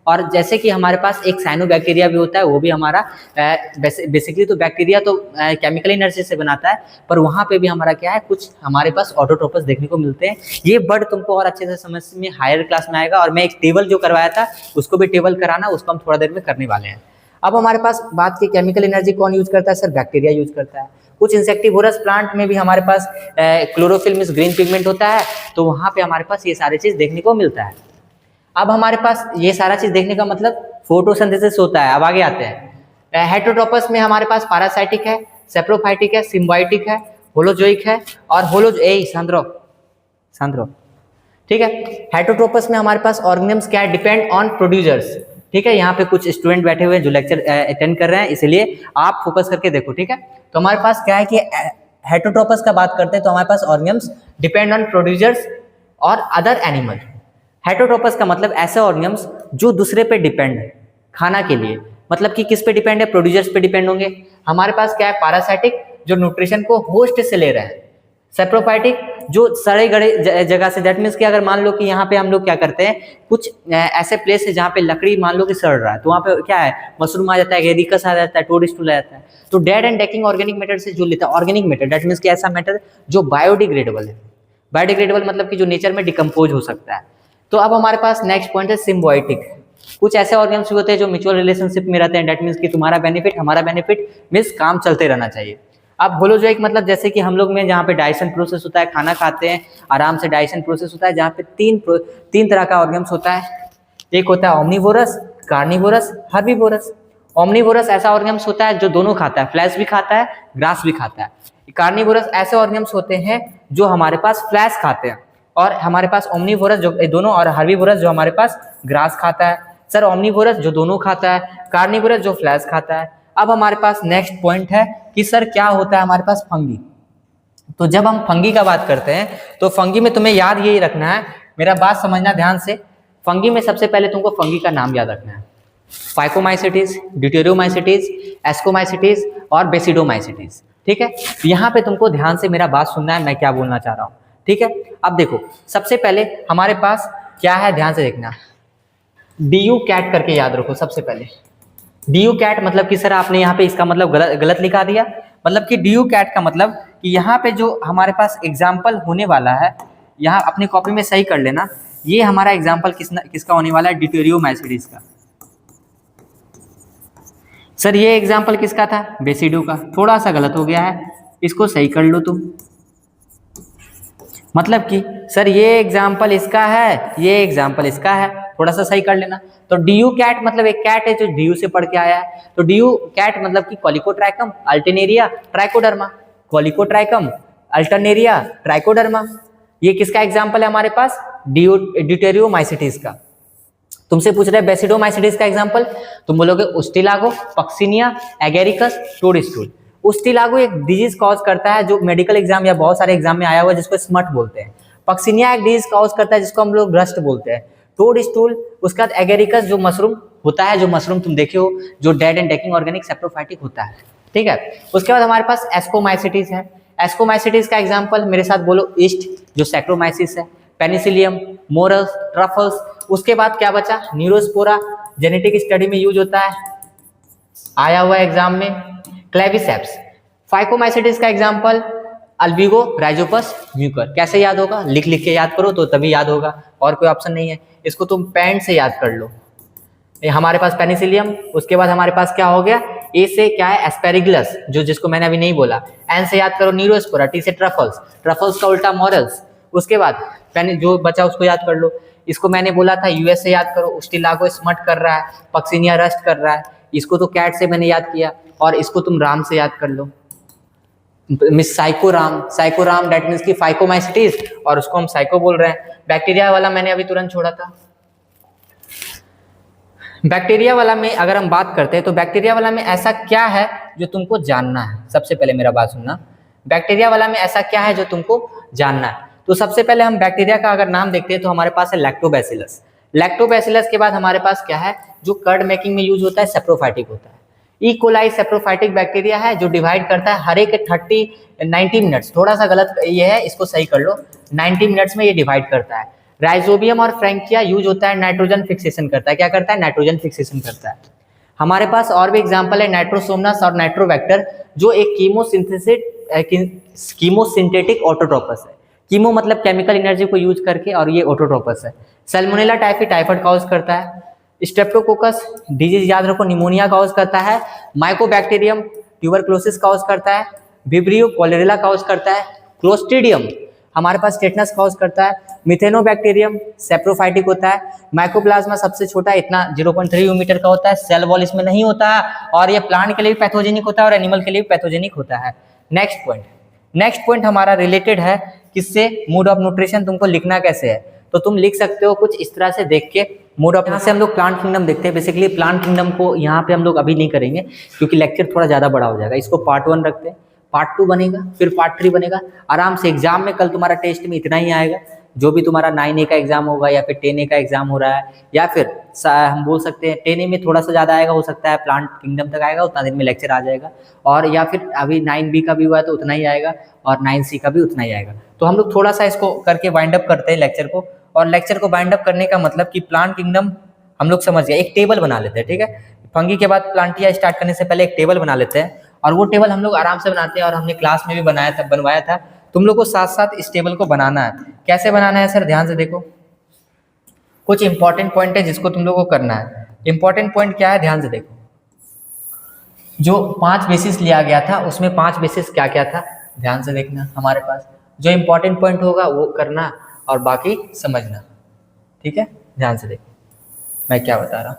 [SPEAKER 2] और जैसे कि हमारे पास एक साइनोबैक्टीरिया भी होता है, वो भी हमारा बेसिकली तो बैक्टीरिया तो केमिकल एनर्जी से बनाता है, पर वहाँ पे भी हमारा क्या है, कुछ हमारे पास ऑटोट्रोपस देखने को मिलते हैं। ये वर्ड तुमको और अच्छे से समझ में हायर क्लास में आएगा, और मैं एक टेबल जो करवाया था उसको भी टेबल कराना, उसको हम थोड़ा देर में करने वाले हैं। अब हमारे पास बात की केमिकल एनर्जी कौन यूज करता है? सर बैक्टीरिया यूज करता है। कुछ इंसेक्टिवोरस प्लांट में भी हमारे पास क्लोरोफिल मींस ग्रीन पिगमेंट होता है, तो वहाँ पे हमारे पास ये सारी चीज देखने को मिलता है। अब हमारे पास ये सारा चीज देखने का मतलब फोटोसिंथेसिस होता है। अब आगे आते हैं। हेटरोट्रोपस में हमारे पास पैरासाइटिक है, सेप्रोफाइटिक है, सिम्बायोटिक है, होलोजोइक है, और सांद्रो ठीक है। हेटरोट्रोपस में हमारे पास ऑर्गेनिम्स क्या है? Depend on producers. ठीक है, यहाँ पे कुछ स्टूडेंट बैठे हुए हैं जो लेक्चर अटेंड कर रहे हैं, इसलिए आप फोकस करके देखो। ठीक है, तो हमारे पास क्या है कि हेटरोट्रोपस का बात करते हैं तो हमारे पास ऑर्गेनिम्स डिपेंड ऑन प्रोड्यूसर्स और अदर एनिमल। हेटरोट्रोपस का मतलब ऐसे ऑर्गेनिम्स जो दूसरे पे डिपेंड है खाना के लिए, मतलब कि किस पे डिपेंड है? प्रोड्यूसर्स पे डिपेंड होंगे। हमारे पास क्या है? पैरासाइटिक जो न्यूट्रिशन को होस्ट से ले रहे हैं, सेप्रोफाइटिक जो सड़े गड़े जगह से, दैट मीन्स कि अगर मान लो कि यहाँ पे हम लोग क्या करते हैं, कुछ ऐसे प्लेस है जहाँ पे लकड़ी मान लो कि सड़ रहा है, तो वहाँ पे क्या है? मशरूम आ जाता है, गेरिकस आ जाता है, टोडस्टूल आ जाता है। तो dead and decking organic matter से जो लेता है, ऑर्गेनिक मैटर दैट मीन्स कि ऐसा मैटर जो बायोडिग्रेडेबल है। बायोडिग्रेडेबल मतलब कि जो नेचर में डिकम्पोज हो सकता है। तो अब हमारे पास नेक्स्ट पॉइंट है सिम्बायोटिक। कुछ ऐसे ऑर्गेनिम्स होते हैं जो म्यूचुअल रिलेशनशिप में रहते हैं, दैट मीन्स कि तुम्हारा बेनिफिट हमारा बेनिफिट, मीन्स काम चलते रहना चाहिए। अब होलोजोइक मतलब जैसे कि हम लोग में जहाँ पे डाइजेशन प्रोसेस होता है, खाना खाते हैं आराम से, डाइजेशन प्रोसेस होता है, जहाँ पे तीन तरह का ऑर्गेनिम्स होता है। एक होता है ओमनीवोरस, कार्निवोरस, हर्बीवोरस। ओमनीवोरस ऐसा ऑर्गेनिम्स होता है जो दोनों खाता है, फ्लैश भी खाता है, ग्रास भी खाता है। कार्निवोरस ऐसे ऑर्गेनिम्स होते हैं जो हमारे पास फ्लैश खाते हैं, और हमारे पास ओमनीवोरस जो दोनों, और हर्बीवोरस जो हमारे पास ग्रास खाता है। सर ओमनीवोरस जो दोनों खाता है, कार्निवोरस जो फ्लैश खाता है। अब हमारे पास नेक्स्ट पॉइंट है कि सर क्या होता है हमारे पास? फंगी। तो जब हम फंगी का बात करते हैं तो फंगी में तुम्हें याद यही रखना है, मेरा बात समझना ध्यान से। फंगी में सबसे पहले तुमको फंगी का नाम याद रखना है। फाइकोमाइसिटिस, ड्यूटेरियोमाइसिटिस, एस्कोमाइसिटिस और बेसिडोमाइसिटिस। ठीक है, यहाँ पे तुमको ध्यान से मेरा बात सुनना है, मैं क्या बोलना चाह रहा हूँ। ठीक है, अब देखो सबसे पहले हमारे पास क्या है, ध्यान से देखना। डीयू कैट करके याद रखो सबसे पहले। डीयू कैट मतलब कि सर आपने यहाँ पे इसका मतलब गलत लिखा दिया। मतलब कि डीयू कैट का मतलब कि यहाँ पे जो हमारे पास एग्जाम्पल होने वाला है, यहाँ अपनी कॉपी में सही कर लेना, ये हमारा एग्जाम्पल किसका होने वाला है? ड्यूटेरियोमाइसिटिस का। सर ये एग्जाम्पल किसका था? बेसिडो का। थोड़ा सा गलत हो गया है, इसको सही कर लो तुम। मतलब कि सर ये एग्जाम्पल इसका है, ये एग्जाम्पल इसका है,
[SPEAKER 1] थोड़ा सा सही कर लेना। तो डीयू कैट मतलब एक कैट है जो डीयू से पढ़ के आया है। तो डीयू कैट मतलब कि कॉलिकोट्राइकम अल्टरनेरिया ट्राइकोडर्मा, कॉलिकोट्राइकम अल्टरनेरिया ट्राइकोडर्मा। ये किसका एग्जाम्पल है हमारे पास? ड्यूटेरियोमाइसिटिस का। तुमसे पूछ रहे हैं बेसिडोमाइसिटिस का एग्जाम्पल, तुम बोलोगे उस्टिलागो, पक्सिनिया, एगेरिकस, टोडस्टूल। उस्टिलागो एक डिजीज कॉज करता है जो मेडिकल एग्जाम या बहुत सारे एग्जाम में आया हुआ है, जिसको स्मट बोलते हैं। पक्सिनिया एक डिजीज कॉज करता है जिसको हम लोग रस्ट बोलते हैं। टोडस्टूल, उसका एगेरिकस जो मशरूम होता है, जो मशरूम तुम देखे हो जो dead and decking organic saprophytic होता है, ठीक है। उसके बाद हमारे पास एस्कोमाइसिटिस है। एस्कोमाइसिटिस का एग्जाम्पल मेरे साथ बोलो, ईस्ट जो सैक्रोमाइसिस है, पेनिसिलियम, मोरस, ट्रफल्स। उसके बाद क्या बचा? न्यूरोस्पोरा, जेनेटिक स्टडी में यूज होता है, आया हुआ एग्जाम में। क्लेविसेप्स। फाइकोमाइसिटिस का एग्जाम्पल अल्बिगो राइजोपस म्यूकर। कैसे याद होगा? लिख लिख के याद करो तो तभी याद होगा, और कोई ऑप्शन नहीं है। इसको तुम पैंट से याद कर लो। ये हमारे पास पेनिसिलियम। उसके बाद हमारे पास क्या हो गया? ए से क्या है? एस्पेरिगलस, जो जिसको मैंने अभी नहीं बोला। एन से याद करो न्यूरोस्पोरा, टी से ट्रफल्स, ट्रफल्स का उल्टा मॉरल्स। उसके बाद जो बचा उसको याद कर लो। इसको मैंने बोला था यूएस से याद करो, उस्टिलागो स्मट कर रहा है, पक्सिनिया रस्ट कर रहा है। इसको तो कैट से मैंने याद किया, और इसको तुम राम से याद कर लो, मिस साइकोराम। साइकोराम दैट मीन्स की फाइकोमाइसिटिस, और उसको हम साइको बोल रहे हैं। बैक्टीरिया वाला मैंने अभी तुरंत छोड़ा था। बैक्टीरिया वाला में अगर हम बात करते हैं तो बैक्टीरिया वाला में ऐसा क्या है जो तुमको जानना है? सबसे पहले मेरा बात सुनना, बैक्टीरिया वाला में ऐसा क्या है जो तुमको जानना है? तो सबसे पहले हम बैक्टीरिया का अगर नाम देखते हैं तो हमारे पास है लैक्टोबैसिलस। लैक्टोबैसिलस के बाद हमारे पास क्या है जो कर्ड मेकिंग में यूज होता है? सेप्रोफाइटिक होता है। ई कोलाई सेप्रोफाइटिक बैक्टीरिया है जो डिवाइड करता है हर एक 90 मिनट्स। थोड़ा सा गलत ये है, इसको सही कर लो, 90 मिनट्स में ये डिवाइड करता है। राइजोबियम और फ्रैंकिया यूज होता है नाइट्रोजन फिक्सेशन करता है। क्या करता है? नाइट्रोजन फिक्सेशन करता है। हमारे पास और भी एग्जांपल है नाइट्रोसोमनस और नाइट्रोवेक्टर, जो एक कीमोसिंथेटिक ऑटोट्रोपस है। कीमो मतलब केमिकल एनर्जी को यूज करके, और ये ऑटोट्रोपस है। सैल्मोनेला टाइफी टाइफाइड कॉज करता है। स्ट्रेप्टोकोकस डिजीज याद रखो निमोनिया कॉज करता है। माइकोबैक्टीरियम ट्यूबरक्लोसिस कॉज करता है। विब्रियो कॉलेरेला कॉज करता है। क्लोस्ट्रीडियम हमारे पास टेटनस कॉज करता है। मिथेनोबैक्टीरियम सेप्रोफाइटिक होता है। माइकोप्लाज्मा सबसे छोटा इतना 0.3 मीटर का होता है, सेल वॉल इसमें नहीं होता है, और ये प्लांट के लिए भी पैथोजेनिक होता है और एनिमल के लिए भी पैथोजेनिक होता है। नेक्स्ट पॉइंट हमारा रिलेटेड है किससे? Mood off nutrition. तुमको लिखना कैसे है? तो तुम लिख सकते हो कुछ इस तरह से देख के, मूड ऑफ। यहाँ से हम लोग प्लांट किंगडम देखते हैं। बेसिकली प्लांट किंगडम को यहाँ पे हम लोग अभी नहीं करेंगे क्योंकि लेक्चर थोड़ा ज़्यादा बड़ा हो जाएगा। इसको पार्ट 1 रखते हैं, पार्ट 2 बनेगा, फिर पार्ट 3 बनेगा। आराम से एग्जाम में कल तुम्हारा टेस्ट में इतना ही आएगा, जो भी तुम्हारा 9A का एग्जाम होगा या फिर 10A का एग्जाम हो रहा है, या फिर हम बोल सकते हैं 10A में थोड़ा सा ज़्यादा आएगा, हो सकता है प्लांट किंगडम तक आएगा, उतना दिन में लेक्चर आ जाएगा। और या फिर अभी 9B का भी हुआ है तो उतना ही आएगा, और 9C का भी उतना ही आएगा। तो हम लोग थोड़ा सा इसको करके वाइंड अप करते हैं लेक्चर को। और लेक्चर को वाइंड अप करने का मतलब कि प्लांट किंगडम हम लोग समझ गए। एक टेबल बना लेते हैं, ठीक है। फंगी के बाद प्लांटिया स्टार्ट करने से पहले एक टेबल बना लेते हैं, और वो टेबल हम लोग आराम से बनाते हैं, और हमने क्लास में भी बनवाया था। तुम लोग को साथ साथ इस टेबल को बनाना है। कैसे बनाना है सर? ध्यान से देखो, कुछ इंपॉर्टेंट पॉइंट है जिसको तुम लोग को करना है। इंपॉर्टेंट पॉइंट क्या है? ध्यान से देखो। जो 5 बेसिस लिया गया था उसमें 5 बेसिस क्या क्या था? ध्यान से देखना। हमारे पास जो इंपॉर्टेंट पॉइंट होगा वो करना और बाकी समझना, ठीक है। ध्यान से देखो मैं क्या बता रहा हूँ।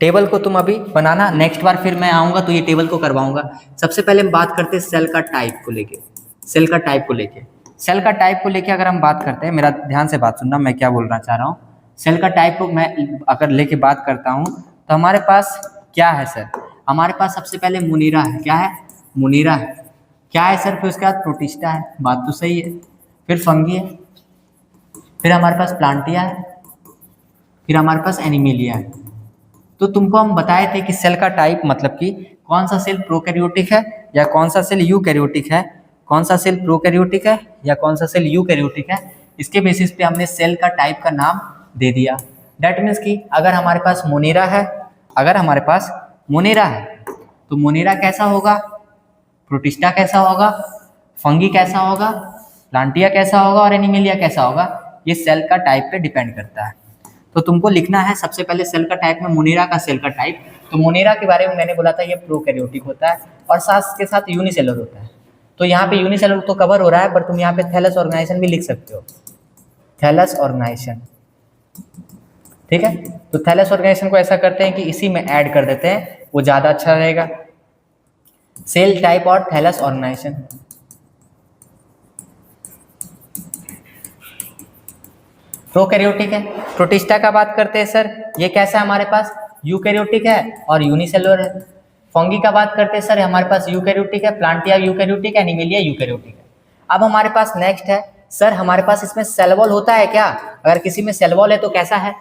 [SPEAKER 1] टेबल को तुम अभी बनाना, नेक्स्ट बार फिर मैं आऊँगा तो ये टेबल को करवाऊँगा। सबसे पहले हम बात करते हैं सेल का टाइप को लेके। सेल का टाइप को लेके अगर हम बात करते हैं, मेरा ध्यान से बात सुनना, मैं क्या बोलना चाह रहा हूँ। सेल का टाइप को मैं अगर लेके बात करता हूँ तो हमारे पास क्या है सर? हमारे पास सबसे पहले मुनीरा है। क्या है? मुनीरा है। क्या है सर? फिर उसके बाद प्रोटिस्टा है, बात तो सही है। फिर फंगी है, फिर हमारे पास प्लांटिया है, फिर हमारे पास एनिमेलिया है। तो तुमको हम बताए थे कि सेल का टाइप मतलब कि कौन सा सेल प्रोकैरियोटिक है या कौन सा सेल यूकैरियोटिक है, कौन सा सेल प्रोकैरियोटिक है या कौन सा सेल यूकैरियोटिक है। इसके बेसिस पे हमने सेल का टाइप का नाम दे दिया। दैट मीन्स कि अगर हमारे पास मोनेरा है, तो मोनेरा कैसा होगा, प्रोटिस्टा कैसा होगा, फंगी कैसा होगा, प्लांटिया कैसा होगा और एनिमेलिया कैसा होगा, ये सेल का टाइप पे डिपेंड करता है। तो तुमको लिखना है सबसे पहले सेल का टाइप में मोनेरा का सेल का टाइप। तो मोनेरा के बारे में मैंने बोला था ये प्रोकैरियोटिक होता है और साथ के साथ यूनिसेलुलर होता है। तो यहाँ पे यूनिसेलुलर तो कवर हो रहा है, पर तुम यहाँ पे थैलस ऑर्गेनाइजेशन भी लिख सकते हो।
[SPEAKER 3] Thallus organisation. ठीक है, तो थैलस ऑर्गेनाइजेशन को ऐसा करते हैं कि इसी में ऐड कर देते हैं, वो ज़्यादा अच्छा रहेगा। सेल टाइप और थैलस ऑर्गेनाइजेशन। प्रोकैरियोटिक है। प्रोटिस्टा का बात करते हैं सर, ये कैसा है हमारे पास, यूकैरियोटिक है और यूनिसेलुलर है। फंगी का बात करते हैं सर, हमारे पास यूकैरियोटिक है, प्लांटिया यूकैरियोटिक है, एनिमेलिया यूकैरियोटिक है। अब हमारे पास नेक्स्ट है सर, हमारे पास इसमें सेल वॉल होता है क्या? अगर किसी में सेल वॉल है तो कैसा है?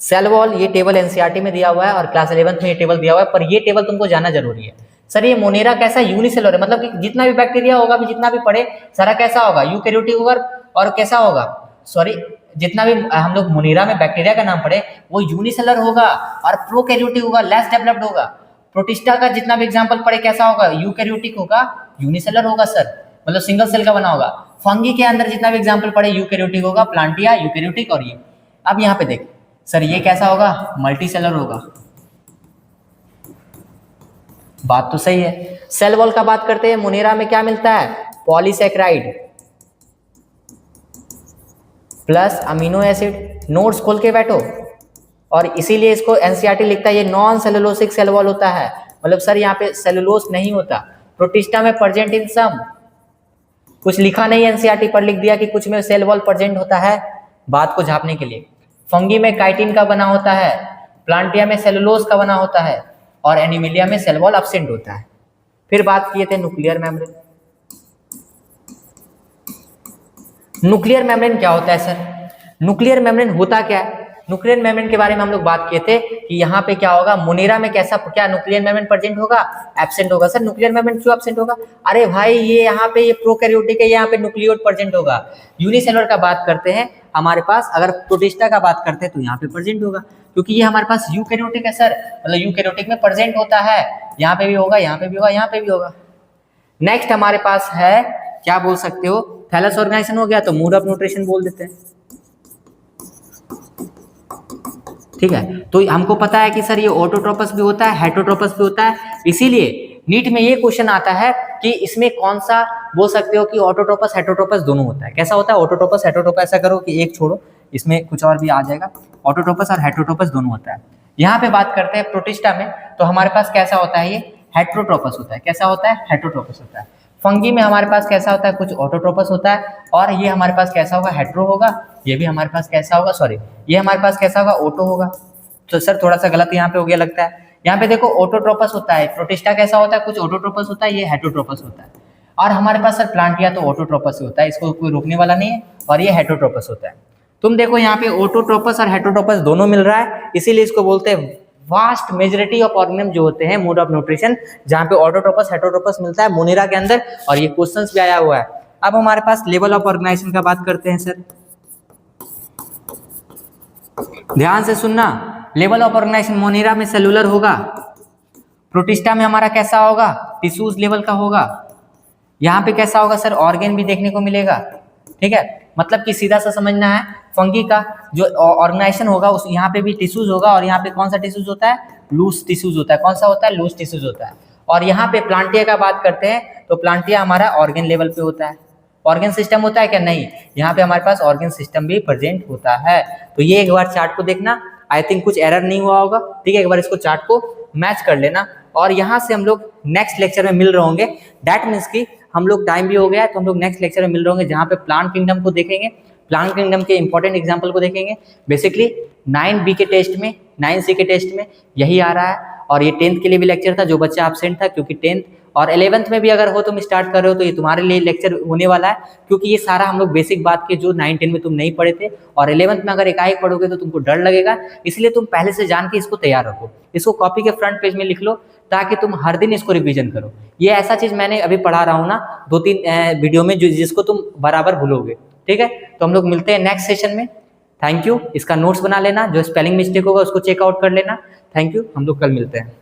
[SPEAKER 3] सेल वॉल ये टेबल एनसीईआरटी में दिया हुआ है और क्लास 11th में ये टेबल दिया हुआ है, पर ये टेबल तुमको जानना जरूरी है। सर ये मोनेरा कैसा यूनिसेलुलर है, मतलब कि जितना भी बैक्टीरिया होगा, जितना भी पढ़े सारा कैसा होगा, यूकैरियोटिक होगा। और कैसा होगा, सॉरी, जितना भी हम लोग मोनेरा में बैक्टीरिया का नाम पढ़े वो यूनिसेलुलर होगा और प्रोकैरियोटिक होगा, लेस डेवलप्ड होगा। प्रोटिस्टा का जितना भी एग्जांपल पढ़े कैसा होगा, यूकैरियोटिक होगा, यूनिसेलुलर होगा सर, मतलब सिंगल सेल का बना होगा। फंगी के अंदर जितना भी एग्जांपल पढ़े यूकैरियोटिक होगा, प्लांटिया यूकैरियोटिक। और ये अब यहाँ पे देख सर, ये कैसा होगा, मल्टीसेलर होगा। बात तो सही है। सेल वॉल का बात करते हैं, मोनेरा में क्या मिलता है, polysaccharide plus amino acid. Notes खोल के बैठो। और इसीलिए इसको एनसीईआरटी लिखता है ये नॉन सेलुलोसिक सेल वॉल होता है, मतलब सर यहाँ पे सेलुलोस नहीं होता। प्रोटिस्टा में प्रेजेंट इन सम, कुछ लिखा नहीं एनसीईआरटी पर, लिख दिया कि कुछ में सेल वॉल प्रेजेंट होता है, बात को झापने के लिए। फंगी में काइटिन का बना होता है, प्लांटिया में सेलुलोज का बना होता है और एनिमेलिया में सेल वॉल एब्सेंट होता है। फिर बात किए थे न्यूक्लियर मेम्ब्रेन। न्यूक्लियर मेम्ब्रेन क्या होता है सर? न्यूक्लियर मेम्ब्रेन होता क्या है? न्यूक्लियर मेम्ब्रेन के बारे में हम लोग बात किए थे कि यहाँ पे क्या होगा, मोनेरा में कैसा क्या न्यूक्लियर मेम्ब्रेन प्रेजेंट होगा, एब्सेंट होगा। सर न्यूक्लियर मेम्ब्रेन क्यों एब्सेंट होगा? अरे भाई ये यहाँ पे ये प्रोकैरियोटिक है, यहाँ पे न्यूक्लियोइड प्रेजेंट होगा। यूनिसेलुलर का बात करते हैं हमारे पास, अगर प्रोटिस्टा का बात करते हैं तो यहाँ पे प्रेजेंट होगा, क्योंकि ये हमारे पास यूकैरियोटिक है सर, मतलब यूकैरियोटिक में प्रेजेंट होता है, यहाँ पे भी होगा, यहाँ पे भी होगा, यहाँ पे भी होगा। नेक्स्ट हमारे पास है, क्या बोल सकते हो, थैलस ऑर्गेनाइजेशन हो गया, तो मोड ऑफ न्यूट्रिशन बोल देते हैं। ठीक है, तो हमको पता है कि सर ये ऑटोट्रोपस भी होता है, हेटरोट्रोपस भी होता है, इसीलिए नीट में ये क्वेश्चन आता है कि इसमें कौन सा बोल सकते हो कि ऑटोट्रोपस हेटरोट्रोपस दोनों होता है। कैसा होता है ऑटोट्रोपस हेटरोट्रोपस? ऐसा करो कि एक छोड़ो, इसमें कुछ और भी आ जाएगा, ऑटोट्रोपस और हेटरोट्रोपस दोनों होता है। यहाँ पे बात करते हैं प्रोटिस्टा में, तो हमारे पास कैसा होता है, ये हेटरोट्रोपस होता है। कैसा होता है? हेटरोट्रोपस होता है। फंगी में हमारे पास कैसा होता है, कुछ ऑटोट्रोपस होता है, और ये हमारे पास कैसा होगा, हेट्रो होगा। ये भी हमारे पास कैसा होगा, सॉरी, ये हमारे पास कैसा होगा, ऑटो होगा। तो सर थोड़ा सा गलत यहाँ पे हो गया लगता है। यहाँ पे देखो ऑटोट्रोपस होता है, प्रोटिस्टा कैसा होता है, कुछ ऑटोट्रोपस होता है, ये हेटरोट्रोपस होता है। और हमारे पास सर प्लांटिया तो ऑटोट्रोपस होता है, इसको कोई रोकने वाला नहीं है, और ये हेटरोट्रोपस होता है। तुम देखो यहाँ पे ऑटोट्रोपस और हेटरोट्रोपस दोनों मिल रहा है, इसीलिए इसको बोलते हैं वास्ट मेजोरिटी ऑफ ऑर्गेनिज्म जो होते हैं मोड ऑफ न्यूट्रिशन, जहाँ पे ऑटोट्रोपस हेटरोट्रोपस मिलता है मोनेरा के अंदर, और ये क्वेश्चंस भी आया हुआ है। अब हमारे पास लेवल ऑफ ऑर्गेनाइजेशन का बात करते हैं सर, ध्यान से सुनना। लेवल ऑफ ऑर्गेनाइजेशन मोनेरा में सेलुलर होगा, प्रोटिस्टा में हमारा कैसा होगा, टिश्यूज लेवल का होगा। यहाँ पे कैसा होगा सर, ऑर्गेन भी देखने को मिलेगा। ठीक है, मतलब कि सीधा सा समझना है, फंगी का जो ऑर्गेनाइजेशन होगा उस यहाँ पे भी टिश्यूज होगा, और यहाँ पे कौन सा टिश्यूज होता है, लूज टिश्यूज होता है। कौन सा होता है, लूज टिश्यूज होता है। और यहाँ पे प्लांटिया का बात करते हैं तो प्लांटिया हमारा ऑर्गेन लेवल पे होता है। ऑर्गेन सिस्टम होता है क्या, नहीं, यहाँ पे हमारे पास ऑर्गेन सिस्टम भी प्रेजेंट होता है। तो ये एक बार चार्ट को देखना, आई थिंक कुछ एरर नहीं हुआ होगा। ठीक है, एक बार इसको चार्ट को मैच कर लेना, और यहाँ से हम लोग नेक्स्ट लेक्चर में मिल रहे होंगे। दैट मीन्स कि हम लोग टाइम भी हो गया है, तो हम लोग नेक्स्ट लेक्चर में मिल रहे होंगे, जहाँ पे प्लांट किंगडम को देखेंगे, प्लांट किंगडम के इंपॉर्टेंट एग्जाम्पल को देखेंगे। बेसिकली 9B के टेस्ट में, 9C के टेस्ट में यही आ रहा है, और ये 10th के लिए भी लेक्चर था, जो बच्चा एब्सेंट था, क्योंकि 10th और 11th में भी अगर हो तुम स्टार्ट कर रहे हो तो ये तुम्हारे लिए लेक्चर होने वाला है, क्योंकि ये सारा हम लोग बेसिक बात के जो 9-10 में तुम नहीं पढ़े थे, और 11th में अगर एकाएक पढ़ोगे तो तुमको डर लगेगा, इसलिए तुम पहले से जान के इसको तैयार रखो। इसको कॉपी के फ्रंट पेज में लिख लो, ताकि तुम हर दिन इसको रिवीजन करो। ये ऐसा चीज़ मैंने अभी पढ़ा रहा हूँ ना 2-3 वीडियो में, जिसको तुम बराबर भूलोगे। ठीक है, तो हम लोग मिलते हैं नेक्स्ट सेशन में। Thank you. इसका नोट्स बना लेना, जो स्पेलिंग मिस्टेक होगा उसको चेकआउट कर लेना। थैंक यू, हम लोग कल मिलते हैं।